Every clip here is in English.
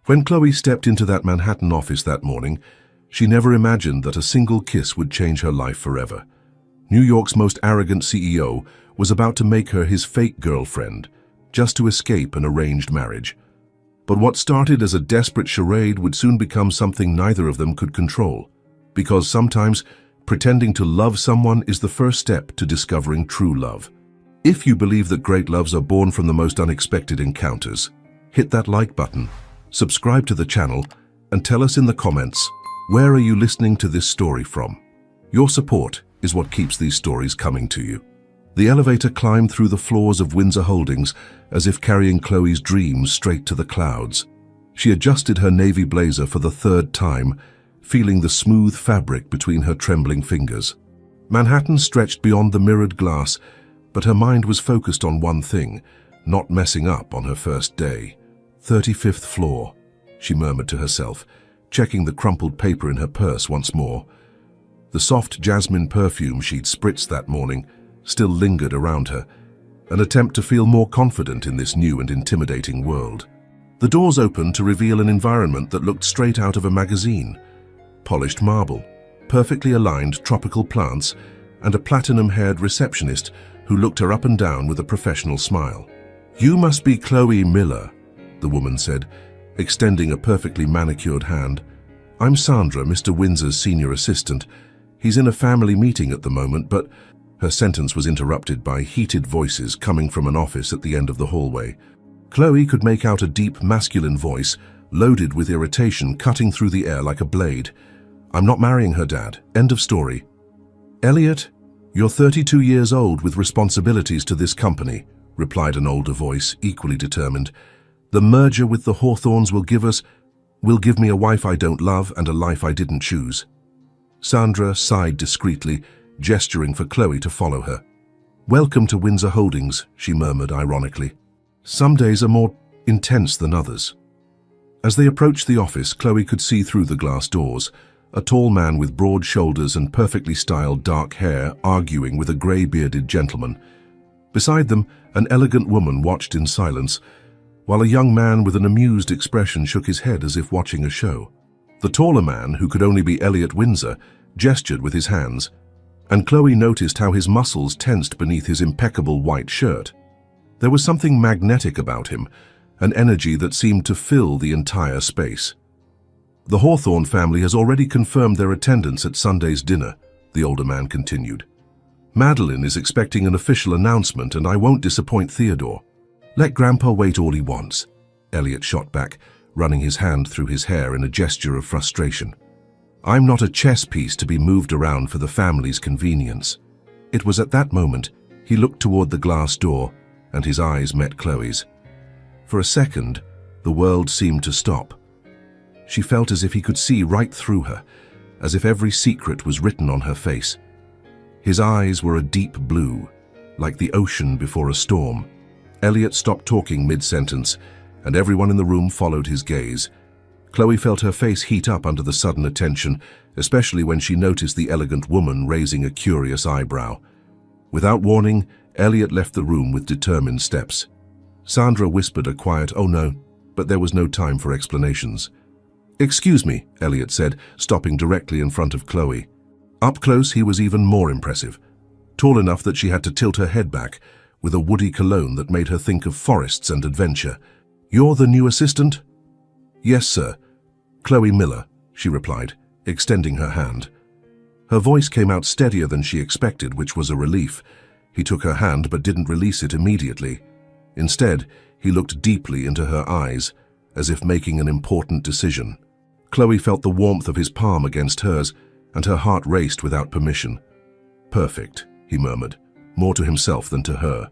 When Chloe stepped into that Manhattan office that morning, she never imagined that a single kiss would change her life forever. New York's most arrogant CEO was about to make her his fake girlfriend, just to escape an arranged marriage. But what started as a desperate charade would soon become something neither of them could control, because sometimes pretending to love someone is the first step to discovering true love. If you believe that great loves are born from the most unexpected encounters, hit that like button, subscribe to the channel, and tell us in the comments, where are you listening to this story from? Your support is what keeps these stories coming to you. The elevator climbed through the floors of Windsor Holdings as if carrying Chloe's dreams straight to the clouds. She adjusted her navy blazer for the third time, feeling the smooth fabric between her trembling fingers. Manhattan stretched beyond the mirrored glass, but her mind was focused on one thing, not messing up on her first day. 35th floor, she murmured to herself, checking the crumpled paper in her purse once more. The soft jasmine perfume she'd spritzed that morning still lingered around her, an attempt to feel more confident in this new and intimidating world. The doors opened to reveal an environment that looked straight out of a magazine. Polished marble, perfectly aligned tropical plants, and a platinum-haired receptionist who looked her up and down with a professional smile. "You must be Chloe Miller," the woman said, extending a perfectly manicured hand. "I'm Sandra, Mr. Windsor's senior assistant. He's in a family meeting at the moment, but..." Her sentence was interrupted by heated voices coming from an office at the end of the hallway. Chloe could make out a deep, masculine voice, loaded with irritation, cutting through the air like a blade. "I'm not marrying her, Dad. End of story." "Elliot, you're 32 years old with responsibilities to this company," replied an older voice, equally determined. "The merger with the Hawthorns will give me a wife I don't love and a life I didn't choose." Sandra sighed discreetly, gesturing for Chloe to follow her. "Welcome to Windsor Holdings," she murmured ironically. "Some days are more intense than others." As they approached the office, Chloe could see through the glass doors, a tall man with broad shoulders and perfectly styled dark hair arguing with a grey-bearded gentleman. Beside them, an elegant woman watched in silence, while a young man with an amused expression shook his head as if watching a show. The taller man, who could only be Elliot Windsor, gestured with his hands, and Chloe noticed how his muscles tensed beneath his impeccable white shirt. There was something magnetic about him, an energy that seemed to fill the entire space. "The Hawthorne family has already confirmed their attendance at Sunday's dinner," the older man continued. "Madeline is expecting an official announcement, and I won't disappoint Theodore." "Let Grandpa wait all he wants," Elliot shot back, running his hand through his hair in a gesture of frustration. "I'm not a chess piece to be moved around for the family's convenience." It was at that moment he looked toward the glass door, and his eyes met Chloe's. For a second, the world seemed to stop. She felt as if he could see right through her, as if every secret was written on her face. His eyes were a deep blue, like the ocean before a storm. Elliot stopped talking mid-sentence, and everyone in the room followed his gaze. Chloe felt her face heat up under the sudden attention, especially when she noticed the elegant woman raising a curious eyebrow. Without warning, Elliot left the room with determined steps. Sandra whispered a quiet, "Oh no," but there was no time for explanations. "Excuse me," Elliot said, stopping directly in front of Chloe. Up close, he was even more impressive. Tall enough that she had to tilt her head back, with a woody cologne that made her think of forests and adventure. "You're the new assistant?" "Yes, sir. Chloe Miller," she replied, extending her hand. Her voice came out steadier than she expected, which was a relief. He took her hand but didn't release it immediately. Instead, he looked deeply into her eyes, as if making an important decision. Chloe felt the warmth of his palm against hers, and her heart raced without permission. "Perfect," he murmured, more to himself than to her.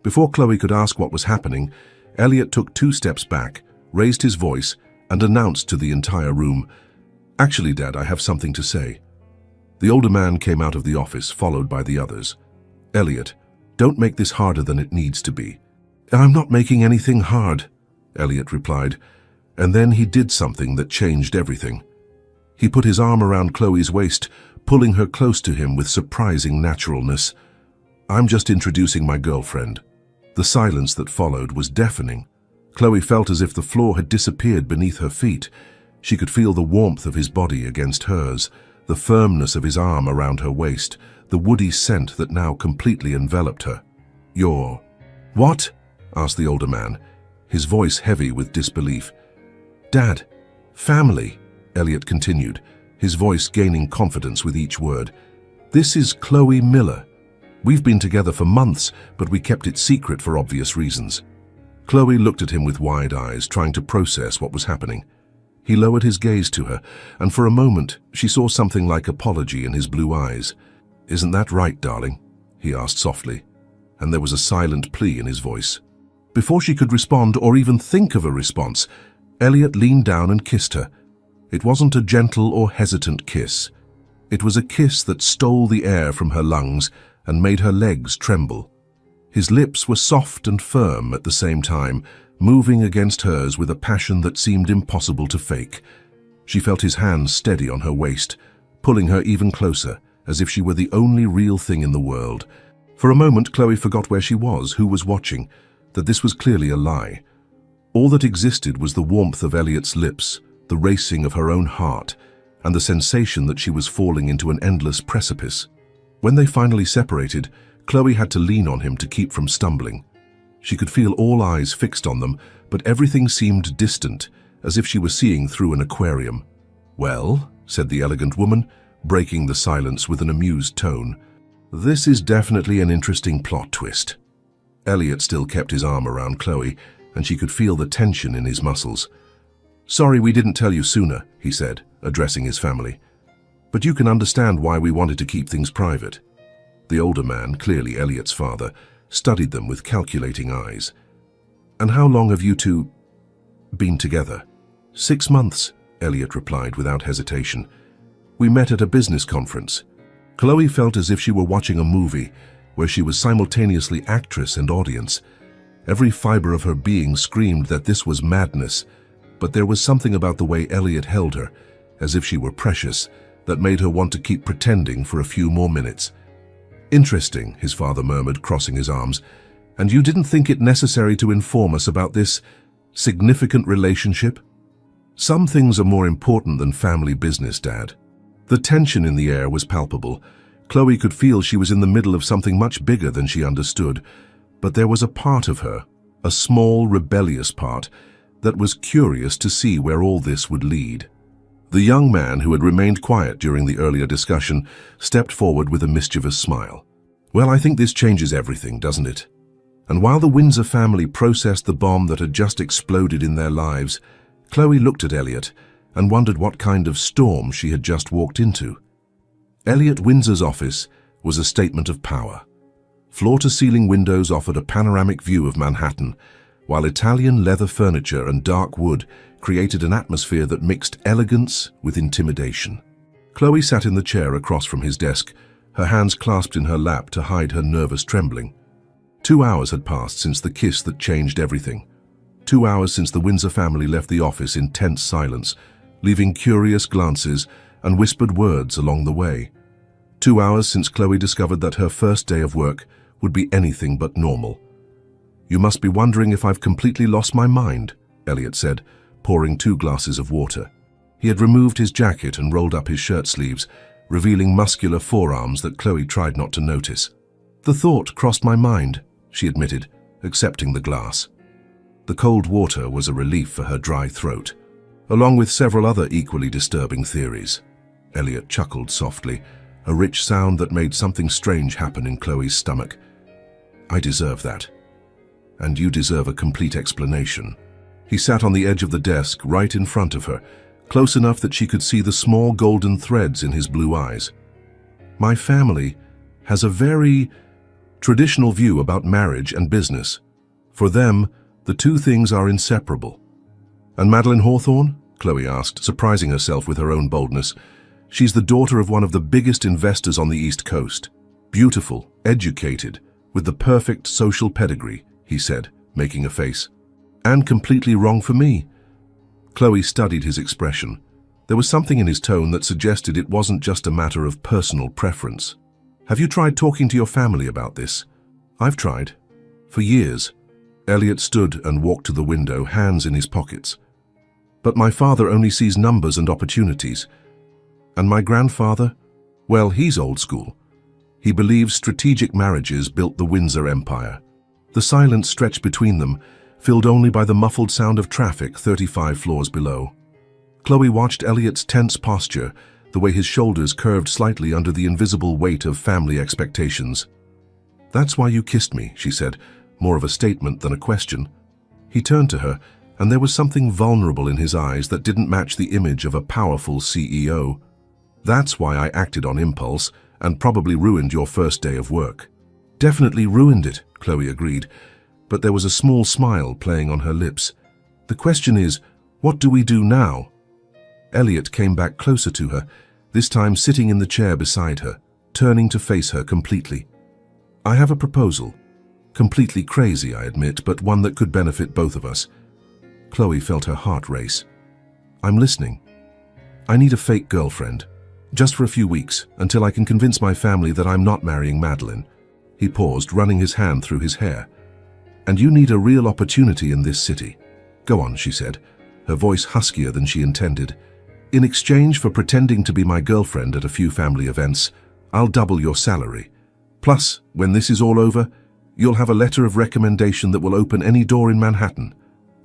Before Chloe could ask what was happening, Elliot took 2 steps back, raised his voice, and announced to the entire room, "Actually, Dad, I have something to say." The older man came out of the office, followed by the others. "Elliot, don't make this harder than it needs to be." "I'm not making anything hard," Elliot replied, and then he did something that changed everything. He put his arm around Chloe's waist, pulling her close to him with surprising naturalness. "I'm just introducing my girlfriend." The silence that followed was deafening. Chloe felt as if the floor had disappeared beneath her feet. She could feel the warmth of his body against hers, the firmness of his arm around her waist, the woody scent that now completely enveloped her. "You're—" "What?" asked the older man, his voice heavy with disbelief. "Dad, family," Elliot continued, his voice gaining confidence with each word. "This is Chloe Miller. We've been together for months, but we kept it secret for obvious reasons." Chloe looked at him with wide eyes, trying to process what was happening. He lowered his gaze to her, and for a moment she saw something like apology in his blue eyes. "Isn't that right, darling?" he asked softly, and there was a silent plea in his voice. Before she could respond or even think of a response, Elliot leaned down and kissed her. It wasn't a gentle or hesitant kiss. It was a kiss that stole the air from her lungs and made her legs tremble. His lips were soft and firm at the same time, moving against hers with a passion that seemed impossible to fake. She felt his hands steady on her waist, pulling her even closer, as if she were the only real thing in the world. For a moment, Chloe forgot where she was, who was watching, that this was clearly a lie. All that existed was the warmth of Elliot's lips, the racing of her own heart, and the sensation that she was falling into an endless precipice. When they finally separated, Chloe had to lean on him to keep from stumbling. She could feel all eyes fixed on them, but everything seemed distant, as if she were seeing through an aquarium. "Well," said the elegant woman, breaking the silence with an amused tone, "this is definitely an interesting plot twist." Elliot still kept his arm around Chloe, and she could feel the tension in his muscles. "Sorry we didn't tell you sooner," he said, addressing his family. "But you can understand why we wanted to keep things private." The older man, clearly Elliot's father, studied them with calculating eyes. "And how long have you two been together?" "6 months," Elliot replied without hesitation. "We met at a business conference." Chloe felt as if she were watching a movie, where she was simultaneously actress and audience. Every fiber of her being screamed that this was madness, but there was something about the way Elliot held her, as if she were precious, that made her want to keep pretending for a few more minutes. "Interesting," his father murmured, crossing his arms. "And you didn't think it necessary to inform us about this significant relationship?" "Some things are more important than family business, Dad." The tension in the air was palpable. Chloe could feel she was in the middle of something much bigger than she understood, but there was a part of her, a small, rebellious part, that was curious to see where all this would lead. The young man, who had remained quiet during the earlier discussion, stepped forward with a mischievous smile. "Well, I think this changes everything, doesn't it?" And while the Windsor family processed the bomb that had just exploded in their lives, Chloe looked at Elliot and wondered what kind of storm she had just walked into. Elliot Windsor's office was a statement of power. Floor-to-ceiling windows offered a panoramic view of Manhattan, while Italian leather furniture and dark wood created an atmosphere that mixed elegance with intimidation. Chloe sat in the chair across from his desk, her hands clasped in her lap to hide her nervous trembling. 2 hours had passed since the kiss that changed everything. 2 hours since the Windsor family left the office in tense silence, leaving curious glances and whispered words along the way. 2 hours since Chloe discovered that her first day of work would be anything but normal. "You must be wondering if I've completely lost my mind," Elliot said, pouring 2 glasses of water. He had removed his jacket and rolled up his shirt sleeves, revealing muscular forearms that Chloe tried not to notice. "The thought crossed my mind," she admitted, accepting the glass. The cold water was a relief for her dry throat, along with several other equally disturbing theories. Elliot chuckled softly, a rich sound that made something strange happen in Chloe's stomach. "I deserve that. And you deserve a complete explanation." He sat on the edge of the desk, right in front of her, close enough that she could see the small golden threads in his blue eyes. "My family has a very traditional view about marriage and business. For them, the two things are inseparable." "And Madeline Hawthorne?" Chloe asked, surprising herself with her own boldness. "She's the daughter of one of the biggest investors on the East Coast. Beautiful, educated, with the perfect social pedigree," he said, making a face. "And completely wrong for me." Chloe studied his expression. There was something in his tone that suggested it wasn't just a matter of personal preference. "Have you tried talking to your family about this?" "I've tried. For years. Elliot stood and walked to the window, hands in his pockets. But my father only sees numbers and opportunities. And my grandfather? Well, he's old school. He believes strategic marriages built the Windsor Empire. The silence stretched between them, filled only by the muffled sound of traffic 35 floors below. Chloe watched Elliot's tense posture, the way his shoulders curved slightly under the invisible weight of family expectations. "That's why you kissed me," she said, more of a statement than a question. He turned to her, and there was something vulnerable in his eyes that didn't match the image of a powerful CEO. "That's why I acted on impulse and probably ruined your first day of work." "Definitely ruined it," Chloe agreed, but there was a small smile playing on her lips. "The question is, what do we do now?" Elliot came back closer to her, this time sitting in the chair beside her, turning to face her completely. "I have a proposal. Completely crazy, I admit, but one that could benefit both of us." Chloe felt her heart race. "I'm listening. I need a fake girlfriend, just for a few weeks, until I can convince my family that I'm not marrying Madeline." He paused, running his hand through his hair. "And you need a real opportunity in this city." "Go on," she said, her voice huskier than she intended. "In exchange for pretending to be my girlfriend at a few family events, I'll double your salary. Plus, when this is all over, you'll have a letter of recommendation that will open any door in Manhattan."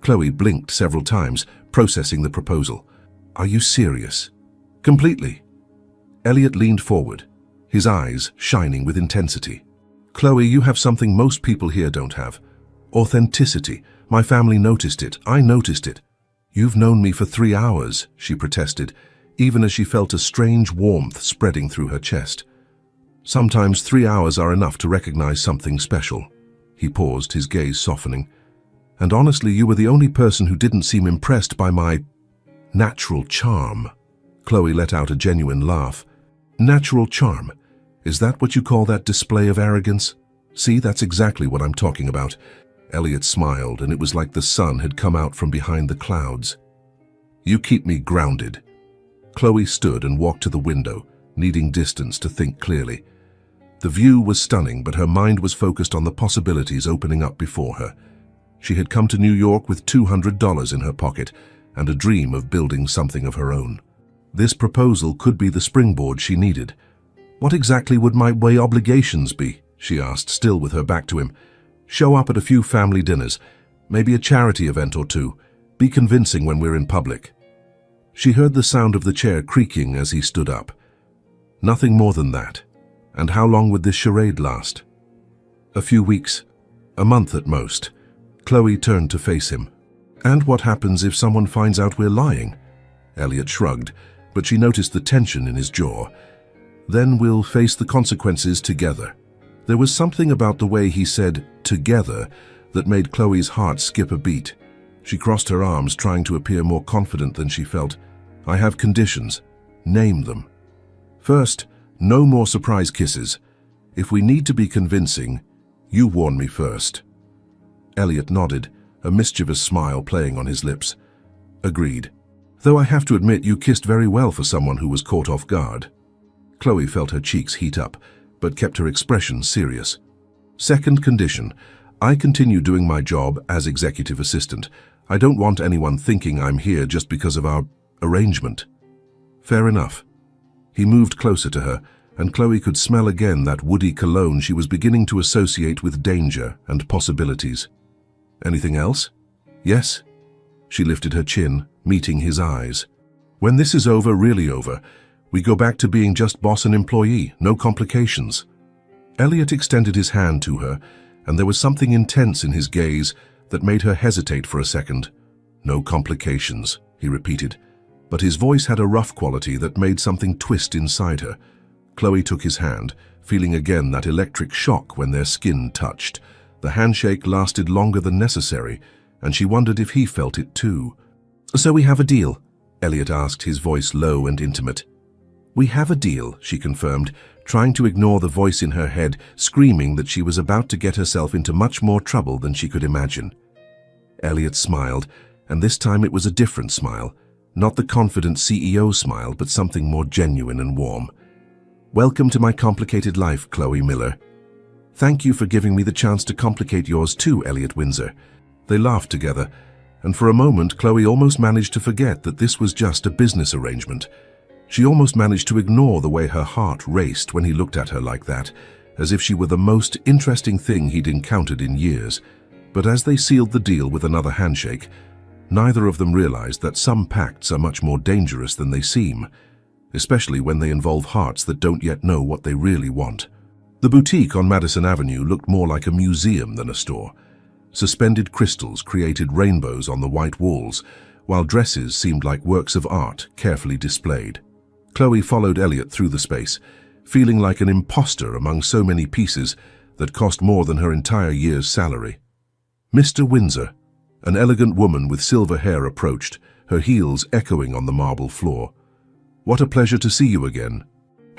Chloe blinked several times, processing the proposal. "Are you serious?" "Completely." Elliot leaned forward, his eyes shining with intensity. "Chloe, you have something most people here don't have. Authenticity. My family noticed it. I noticed it." "You've known me for 3 hours," she protested, even as she felt a strange warmth spreading through her chest. "Sometimes 3 hours are enough to recognize something special." He paused, his gaze softening. "And honestly, you were the only person who didn't seem impressed by my natural charm." Chloe let out a genuine laugh. "Natural charm? Is that what you call that display of arrogance? See, that's exactly what I'm talking about." Elliot smiled, and it was like the sun had come out from behind the clouds. "You keep me grounded." Chloe stood and walked to the window, needing distance to think clearly. The view was stunning, but her mind was focused on the possibilities opening up before her. She had come to New York with $200 in her pocket and a dream of building something of her own. This proposal could be the springboard she needed. "What exactly would my way obligations be?" she asked, still with her back to him. "Show up at a few family dinners, maybe a charity event or two. Be convincing when we're in public." She heard the sound of the chair creaking as he stood up. Nothing more than that. And how long would this charade last? "A few weeks. A month at most." Chloe turned to face him. "And what happens if someone finds out we're lying?" Elliot shrugged, but she noticed the tension in his jaw. "Then we'll face the consequences together." There was something about the way he said "together" that made Chloe's heart skip a beat. She crossed her arms, trying to appear more confident than she felt. "I have conditions. Name them." "First, no more surprise kisses. If we need to be convincing, you warn me first." Elliot nodded, a mischievous smile playing on his lips. "Agreed. Though I have to admit you kissed very well for someone who was caught off guard." Chloe felt her cheeks heat up, but kept her expression serious. "Second condition, I continue doing my job as executive assistant. I don't want anyone thinking I'm here just because of our arrangement." "Fair enough." He moved closer to her, and Chloe could smell again that woody cologne she was beginning to associate with danger and possibilities. "Anything else?" "Yes." She lifted her chin, meeting his eyes. "When this is over, really over, we go back to being just boss and employee, no complications." Elliot extended his hand to her, and there was something intense in his gaze that made her hesitate for a second. "No complications," he repeated, but his voice had a rough quality that made something twist inside her. Chloe took his hand, feeling again that electric shock when their skin touched. The handshake lasted longer than necessary, and she wondered if he felt it too. "So we have a deal?" Elliot asked, his voice low and intimate. "We have a deal," she confirmed, trying to ignore the voice in her head, screaming that she was about to get herself into much more trouble than she could imagine. Elliot smiled, and this time it was a different smile, not the confident CEO smile, but something more genuine and warm. "Welcome to my complicated life, Chloe Miller." Thank you for giving me the chance to complicate yours too, Elliot Windsor. They laughed together, and for a moment Chloe almost managed to forget that this was just a business arrangement. She almost managed to ignore the way her heart raced when he looked at her like that, as if she were the most interesting thing he'd encountered in years. But as they sealed the deal with another handshake, neither of them realized that some pacts are much more dangerous than they seem, especially when they involve hearts that don't yet know what they really want. The boutique on Madison Avenue looked more like a museum than a store. Suspended crystals created rainbows on the white walls, while dresses seemed like works of art carefully displayed. Chloe followed Elliot through the space, feeling like an imposter among so many pieces that cost more than her entire year's salary. Mr. Windsor, an elegant woman with silver hair, approached, her heels echoing on the marble floor. What a pleasure to see you again.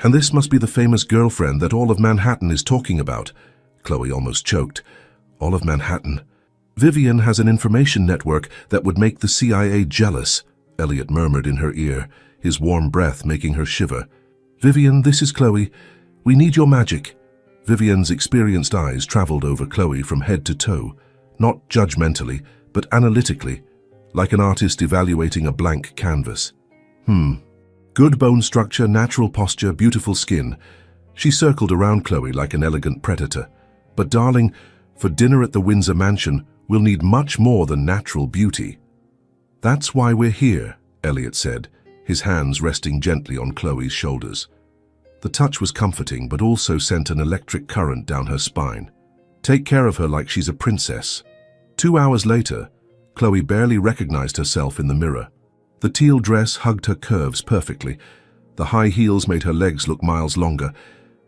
And this must be the famous girlfriend that all of Manhattan is talking about. Chloe almost choked. All of Manhattan. Vivian has an information network that would make the CIA jealous, Elliot murmured in her ear, his warm breath making her shiver. Vivian, this is Chloe. We need your magic. Vivian's experienced eyes traveled over Chloe from head to toe, not judgmentally, but analytically, like an artist evaluating a blank canvas. Good bone structure, natural posture, beautiful skin. She circled around Chloe like an elegant predator. But darling, for dinner at the Windsor Mansion, we'll need much more than natural beauty. That's why we're here, Elliot said, his hands resting gently on Chloe's shoulders. The touch was comforting, but also sent an electric current down her spine. Take care of her like she's a princess. 2 hours later, Chloe barely recognized herself in the mirror. The teal dress hugged her curves perfectly, the high heels made her legs look miles longer,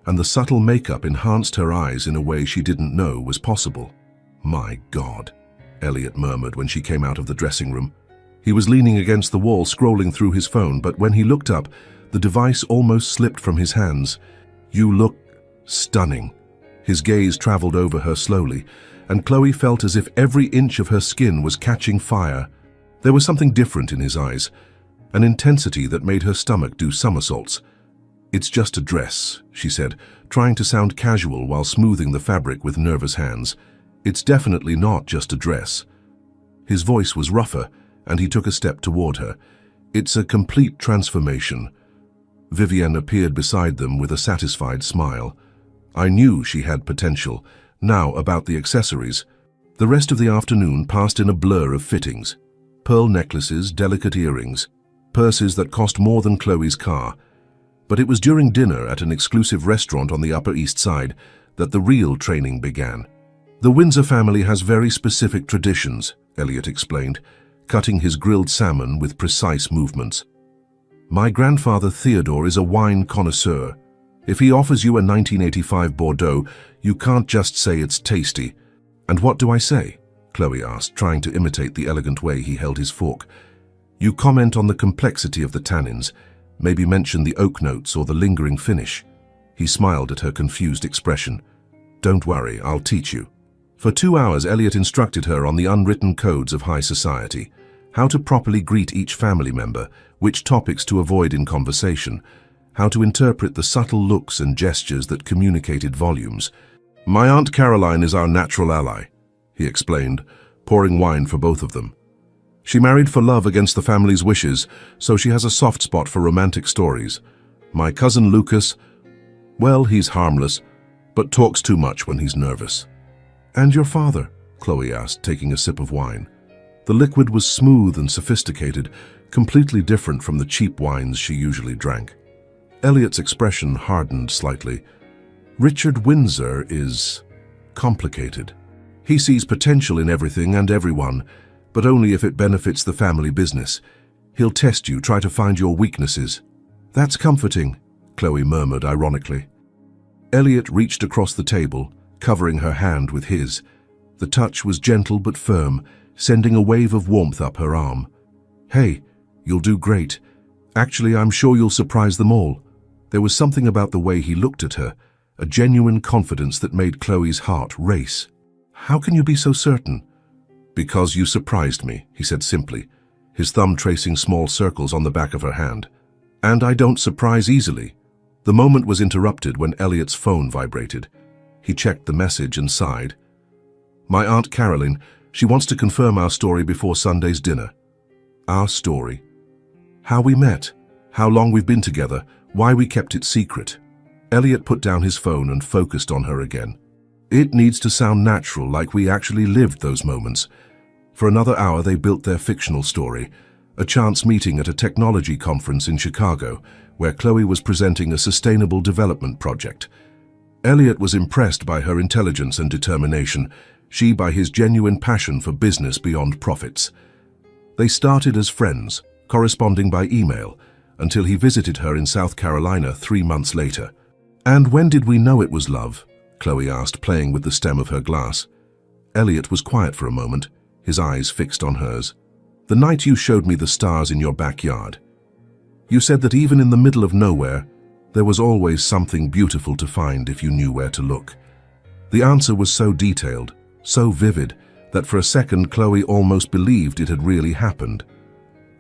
and the subtle makeup enhanced her eyes in a way she didn't know was possible. My God, Elliot murmured when she came out of the dressing room. He was leaning against the wall scrolling through his phone, but when he looked up, the device almost slipped from his hands. You look stunning. His gaze traveled over her slowly, and Chloe felt as if every inch of her skin was catching fire. There was something different in his eyes, an intensity that made her stomach do somersaults. It's just a dress, she said, trying to sound casual while smoothing the fabric with nervous hands. It's definitely not just a dress. His voice was rougher, and he took a step toward her. It's a complete transformation. Vivian appeared beside them with a satisfied smile. I knew she had potential. Now about the accessories. The rest of the afternoon passed in a blur of fittings. Pearl necklaces, delicate earrings, purses that cost more than Chloe's car. But it was during dinner at an exclusive restaurant on the Upper East Side that the real training began. The Windsor family has very specific traditions, Elliot explained, cutting his grilled salmon with precise movements. My grandfather Theodore is a wine connoisseur. If he offers you a 1985 Bordeaux, you can't just say it's tasty. And what do I say? Chloe asked, trying to imitate the elegant way he held his fork. You comment on the complexity of the tannins, maybe mention the oak notes or the lingering finish. He smiled at her confused expression. Don't worry, I'll teach you. For 2 hours, Elliot instructed her on the unwritten codes of high society, how to properly greet each family member, which topics to avoid in conversation, how to interpret the subtle looks and gestures that communicated volumes. My Aunt Caroline is our natural ally, he explained, pouring wine for both of them. She married for love against the family's wishes, so she has a soft spot for romantic stories. My cousin Lucas, well, he's harmless, but talks too much when he's nervous. And your father? Chloe asked, taking a sip of wine. The liquid was smooth and sophisticated, completely different from the cheap wines she usually drank. Elliot's expression hardened slightly. Richard Windsor is complicated. He sees potential in everything and everyone, but only if it benefits the family business. He'll test you, try to find your weaknesses. That's comforting, Chloe murmured ironically. Elliot reached across the table, covering her hand with his. The touch was gentle but firm, sending a wave of warmth up her arm. Hey, you'll do great. Actually, I'm sure you'll surprise them all. There was something about the way he looked at her, a genuine confidence that made Chloe's heart race. How can you be so certain? Because you surprised me, he said simply, his thumb tracing small circles on the back of her hand. And I don't surprise easily. The moment was interrupted when Elliot's phone vibrated. He checked the message and sighed. My Aunt Caroline, she wants to confirm our story before Sunday's dinner. Our story. How we met, how long we've been together, why we kept it secret. Elliot put down his phone and focused on her again. It needs to sound natural, like we actually lived those moments. For another hour they built their fictional story, a chance meeting at a technology conference in Chicago, where Chloe was presenting a sustainable development project. Elliot was impressed by her intelligence and determination, she by his genuine passion for business beyond profits. They started as friends, corresponding by email, until he visited her in South Carolina 3 months later. And when did we know it was love? Chloe asked, playing with the stem of her glass. Elliot was quiet for a moment, his eyes fixed on hers. The night you showed me the stars in your backyard. You said that even in the middle of nowhere, there was always something beautiful to find if you knew where to look. The answer was so detailed, so vivid, that for a second Chloe almost believed it had really happened.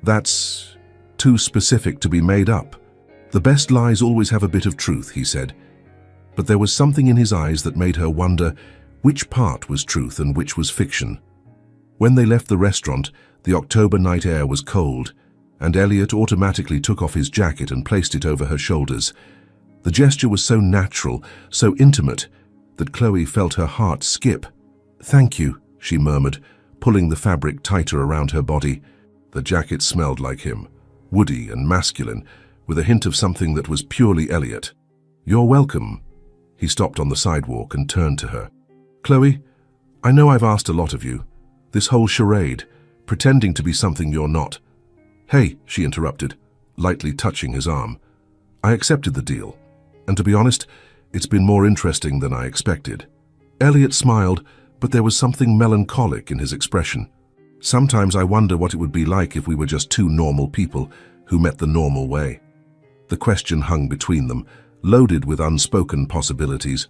That's too specific to be made up. The best lies always have a bit of truth, he said. But there was something in his eyes that made her wonder which part was truth and which was fiction. When they left the restaurant, the October night air was cold, and Elliot automatically took off his jacket and placed it over her shoulders. The gesture was so natural, so intimate, that Chloe felt her heart skip. Thank you, she murmured, pulling the fabric tighter around her body. The jacket smelled like him, woody and masculine, with a hint of something that was purely Elliot. You're welcome. He stopped on the sidewalk and turned to her. Chloe, I know I've asked a lot of you. This whole charade, pretending to be something you're not. Hey, she interrupted, lightly touching his arm. I accepted the deal, and to be honest, it's been more interesting than I expected. Elliot smiled, but there was something melancholic in his expression. Sometimes I wonder what it would be like if we were just two normal people who met the normal way. The question hung between them, loaded with unspoken possibilities.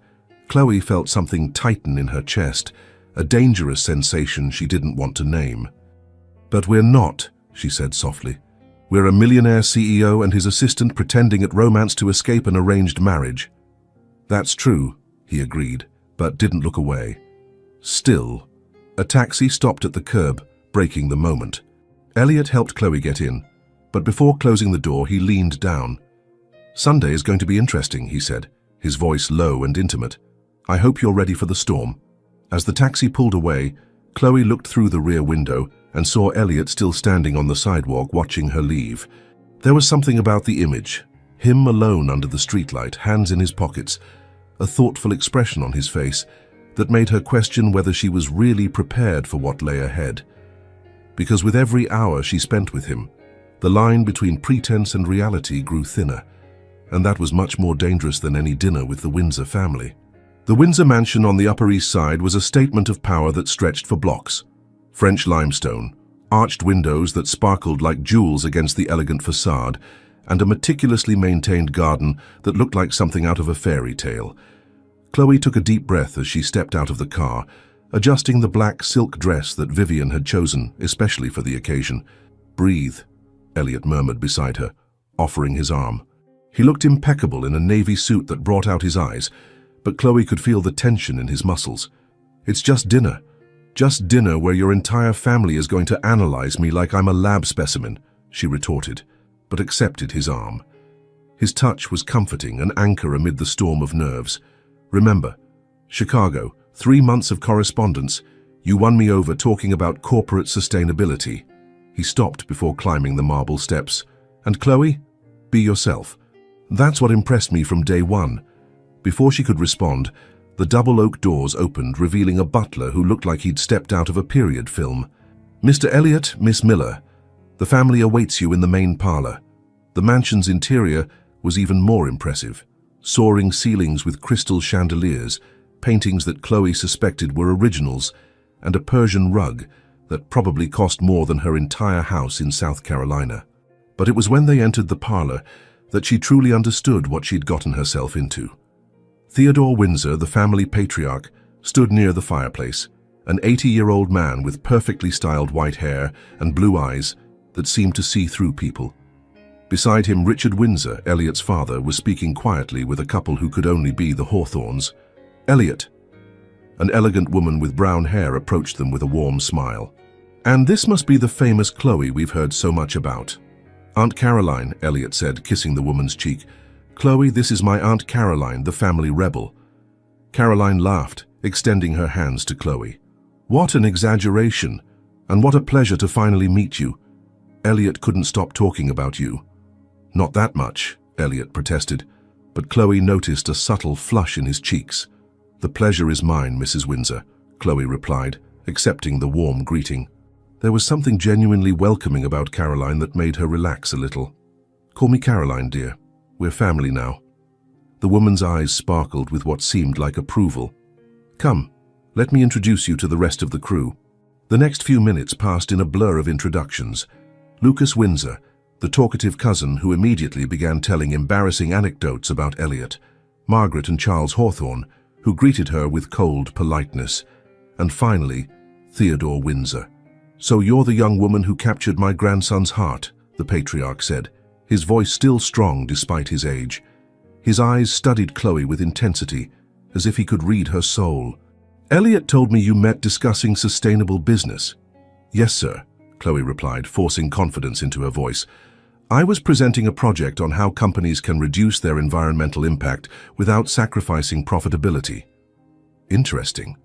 Chloe felt something tighten in her chest, a dangerous sensation she didn't want to name. But we're not, she said softly. We're a millionaire CEO and his assistant pretending at romance to escape an arranged marriage. That's true, he agreed, but didn't look away. Still, a taxi stopped at the curb, breaking the moment. Elliot helped Chloe get in, but before closing the door, he leaned down. Sunday is going to be interesting, he said, his voice low and intimate. I hope you're ready for the storm. As the taxi pulled away, Chloe looked through the rear window and saw Elliot still standing on the sidewalk watching her leave. There was something about the image, him alone under the streetlight, hands in his pockets, a thoughtful expression on his face, that made her question whether she was really prepared for what lay ahead. Because with every hour she spent with him, the line between pretense and reality grew thinner, and that was much more dangerous than any dinner with the Windsor family. The Windsor mansion on the Upper East Side was a statement of power that stretched for blocks. French limestone, arched windows that sparkled like jewels against the elegant facade, and a meticulously maintained garden that looked like something out of a fairy tale. Chloe took a deep breath as she stepped out of the car, adjusting the black silk dress that Vivian had chosen, especially for the occasion. Breathe, Elliot murmured beside her, offering his arm. He looked impeccable in a navy suit that brought out his eyes, but Chloe could feel the tension in his muscles. It's just dinner where your entire family is going to analyze me like I'm a lab specimen, she retorted, but accepted his arm. His touch was comforting, an anchor amid the storm of nerves. Remember, Chicago, 3 months of correspondence, you won me over talking about corporate sustainability. He stopped before climbing the marble steps. And Chloe, be yourself. That's what impressed me from day one. Before she could respond, the double oak doors opened, revealing a butler who looked like he'd stepped out of a period film. Mr. Elliot, Miss Miller, the family awaits you in the main parlor. The mansion's interior was even more impressive. Soaring ceilings with crystal chandeliers, paintings that Chloe suspected were originals, and a Persian rug that probably cost more than her entire house in South Carolina. But it was when they entered the parlor that she truly understood what she'd gotten herself into. Theodore Windsor, the family patriarch, stood near the fireplace, an 80-year-old man with perfectly styled white hair and blue eyes that seemed to see through people. Beside him, Richard Windsor, Elliot's father, was speaking quietly with a couple who could only be the Hawthorns. Elliot. An elegant woman with brown hair approached them with a warm smile. And this must be the famous Chloe we've heard so much about. Aunt Caroline, Elliot said, kissing the woman's cheek. Chloe, this is my Aunt Caroline, the family rebel. Caroline laughed, extending her hands to Chloe. What an exaggeration, and what a pleasure to finally meet you. Elliot couldn't stop talking about you. Not that much, Elliot protested, but Chloe noticed a subtle flush in his cheeks. The pleasure is mine, Mrs. Windsor, Chloe replied, accepting the warm greeting. There was something genuinely welcoming about Caroline that made her relax a little. Call me Caroline, dear. We're family now. The woman's eyes sparkled with what seemed like approval. Come, let me introduce you to the rest of the crew. The next few minutes passed in a blur of introductions. Lucas Windsor, the talkative cousin who immediately began telling embarrassing anecdotes about Elliot. Margaret and Charles Hawthorne, who greeted her with cold politeness. And finally, Theodore Windsor. So you're the young woman who captured my grandson's heart, the patriarch said, his voice still strong despite his age. His eyes studied Chloe with intensity, as if he could read her soul. Elliot told me you met discussing sustainable business. Yes, sir, Chloe replied, forcing confidence into her voice. I was presenting a project on how companies can reduce their environmental impact without sacrificing profitability. Interesting.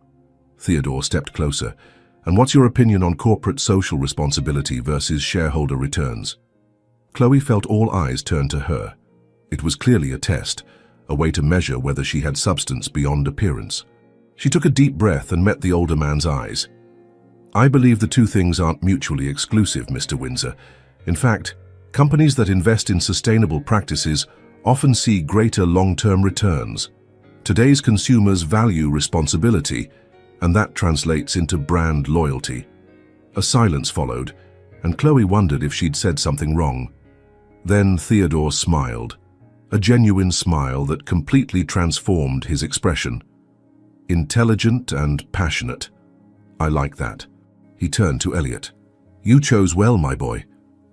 Theodore stepped closer. And what's your opinion on corporate social responsibility versus shareholder returns? Chloe felt all eyes turn to her. It was clearly a test, a way to measure whether she had substance beyond appearance. She took a deep breath and met the older man's eyes. I believe the two things aren't mutually exclusive, Mr. Windsor. In fact, companies that invest in sustainable practices often see greater long-term returns. Today's consumers value responsibility, and that translates into brand loyalty. A silence followed, and Chloe wondered if she'd said something wrong. Then Theodore smiled, a genuine smile that completely transformed his expression. Intelligent and passionate. I like that. He turned to Elliot. You chose well, my boy.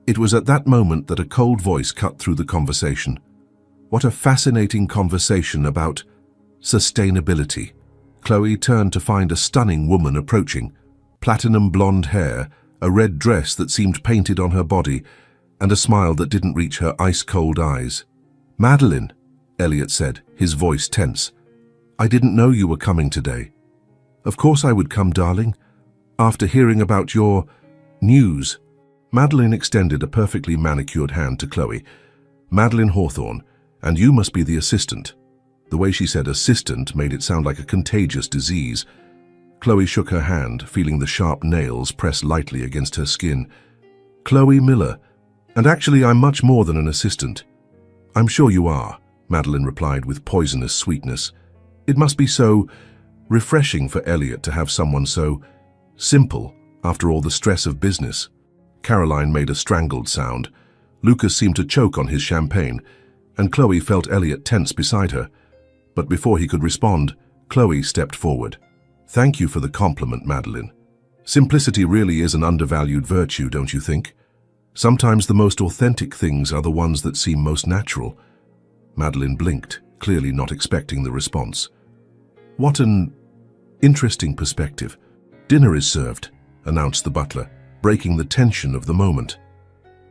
It was at that moment that a cold voice cut through the conversation. What a fascinating conversation about sustainability. Chloe turned to find a stunning woman approaching. Platinum blonde hair, a red dress that seemed painted on her body, and a smile that didn't reach her ice-cold eyes. Madeline, Elliot said, his voice tense. I didn't know you were coming today. Of course I would come, darling. After hearing about your news. Madeline extended a perfectly manicured hand to Chloe. Madeline Hawthorne, and you must be the assistant. The way she said assistant made it sound like a contagious disease. Chloe shook her hand, feeling the sharp nails press lightly against her skin. Chloe Miller, and actually I'm much more than an assistant. I'm sure you are, Madeline replied with poisonous sweetness. It must be so refreshing for Elliot to have someone so simple after all the stress of business. Caroline made a strangled sound. Lucas seemed to choke on his champagne, and Chloe felt Elliot tense beside her. But before he could respond, Chloe stepped forward. Thank you for the compliment, Madeline. Simplicity really is an undervalued virtue, don't you think? Sometimes the most authentic things are the ones that seem most natural. Madeline blinked, clearly not expecting the response. What an interesting perspective. Dinner is served, announced the butler, breaking the tension of the moment.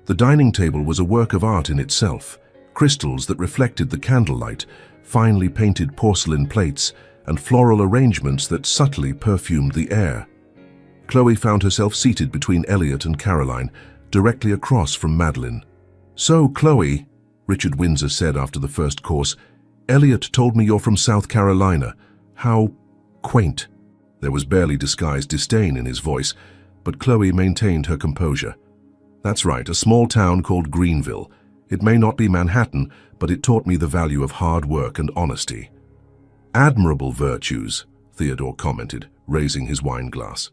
The dining table was a work of art in itself. Crystals that reflected the candlelight, finely painted porcelain plates, and floral arrangements that subtly perfumed the air. Chloe found herself seated between Elliot and Caroline, directly across from Madeline. So, Chloe, Richard Windsor said after the first course, Elliot told me you're from South Carolina. How quaint. There was barely disguised disdain in his voice, but Chloe maintained her composure. That's right, a small town called Greenville. It may not be Manhattan, but it taught me the value of hard work and honesty. Admirable virtues, Theodore commented, raising his wine glass.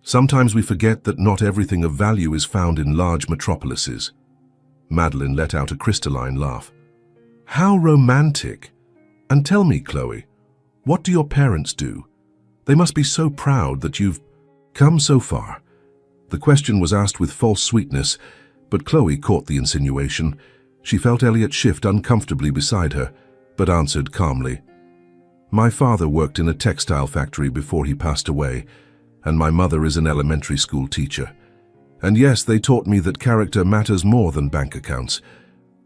Sometimes we forget that not everything of value is found in large metropolises. Madeline let out a crystalline laugh. How romantic! And tell me, Chloe, what do your parents do? They must be so proud that you've come so far. The question was asked with false sweetness, but Chloe caught the insinuation. She felt Elliot shift uncomfortably beside her, but answered calmly. My father worked in a textile factory before he passed away, and my mother is an elementary school teacher. And yes, they taught me that character matters more than bank accounts.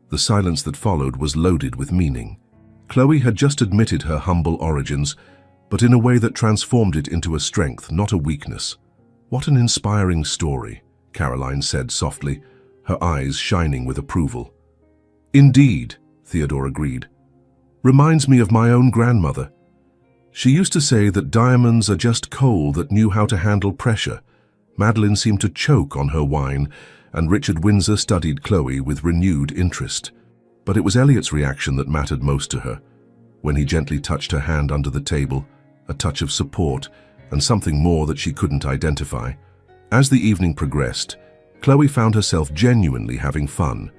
The silence that followed was loaded with meaning. Chloe had just admitted her humble origins, but in a way that transformed it into a strength, not a weakness. "What an inspiring story," Caroline said softly, her eyes shining with approval. "Indeed," Theodore agreed. "Reminds me of my own grandmother. She used to say that diamonds are just coal that knew how to handle pressure." Madeline seemed to choke on her wine, and Richard Windsor studied Chloe with renewed interest. But it was Elliot's reaction that mattered most to her, when he gently touched her hand under the table, a touch of support, and something more that she couldn't identify. As the evening progressed, Chloe found herself genuinely having fun.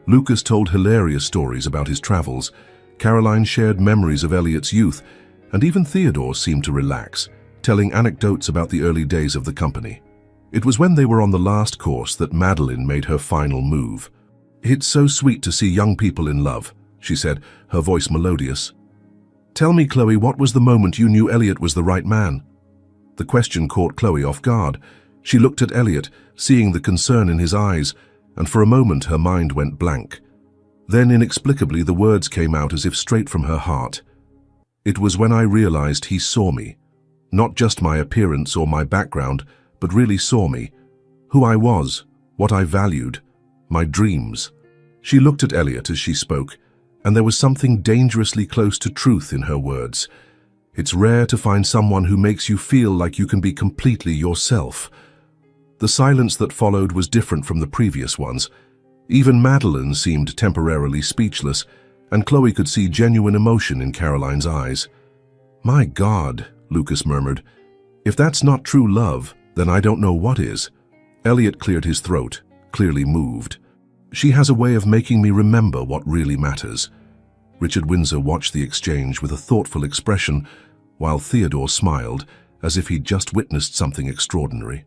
Lucas told hilarious stories about his travels, Caroline shared memories of Elliot's youth, and even Theodore seemed to relax, telling anecdotes about the early days of the company. It was when they were on the last course that Madeline made her final move. "It's so sweet to see young people in love," she said, her voice melodious. "Tell me, Chloe, what was the moment you knew Elliot was the right man?" The question caught Chloe off guard. She looked at Elliot, seeing the concern in his eyes, and for a moment her mind went blank. Then inexplicably the words came out as if straight from her heart. "It was when I realized he saw me. Not just my appearance or my background, but really saw me. Who I was, what I valued, my dreams." She looked at Elliot as she spoke, and there was something dangerously close to truth in her words. It's rare to find someone who makes you feel like you can be completely yourself. The silence that followed was different from the previous ones. Even Madeline seemed temporarily speechless, and Chloe could see genuine emotion in Caroline's eyes. "My God," Lucas murmured. "If that's not true love, then I don't know what is." Elliot cleared his throat, clearly moved. "She has a way of making me remember what really matters." Richard Windsor watched the exchange with a thoughtful expression, while Theodore smiled, as if he'd just witnessed something extraordinary.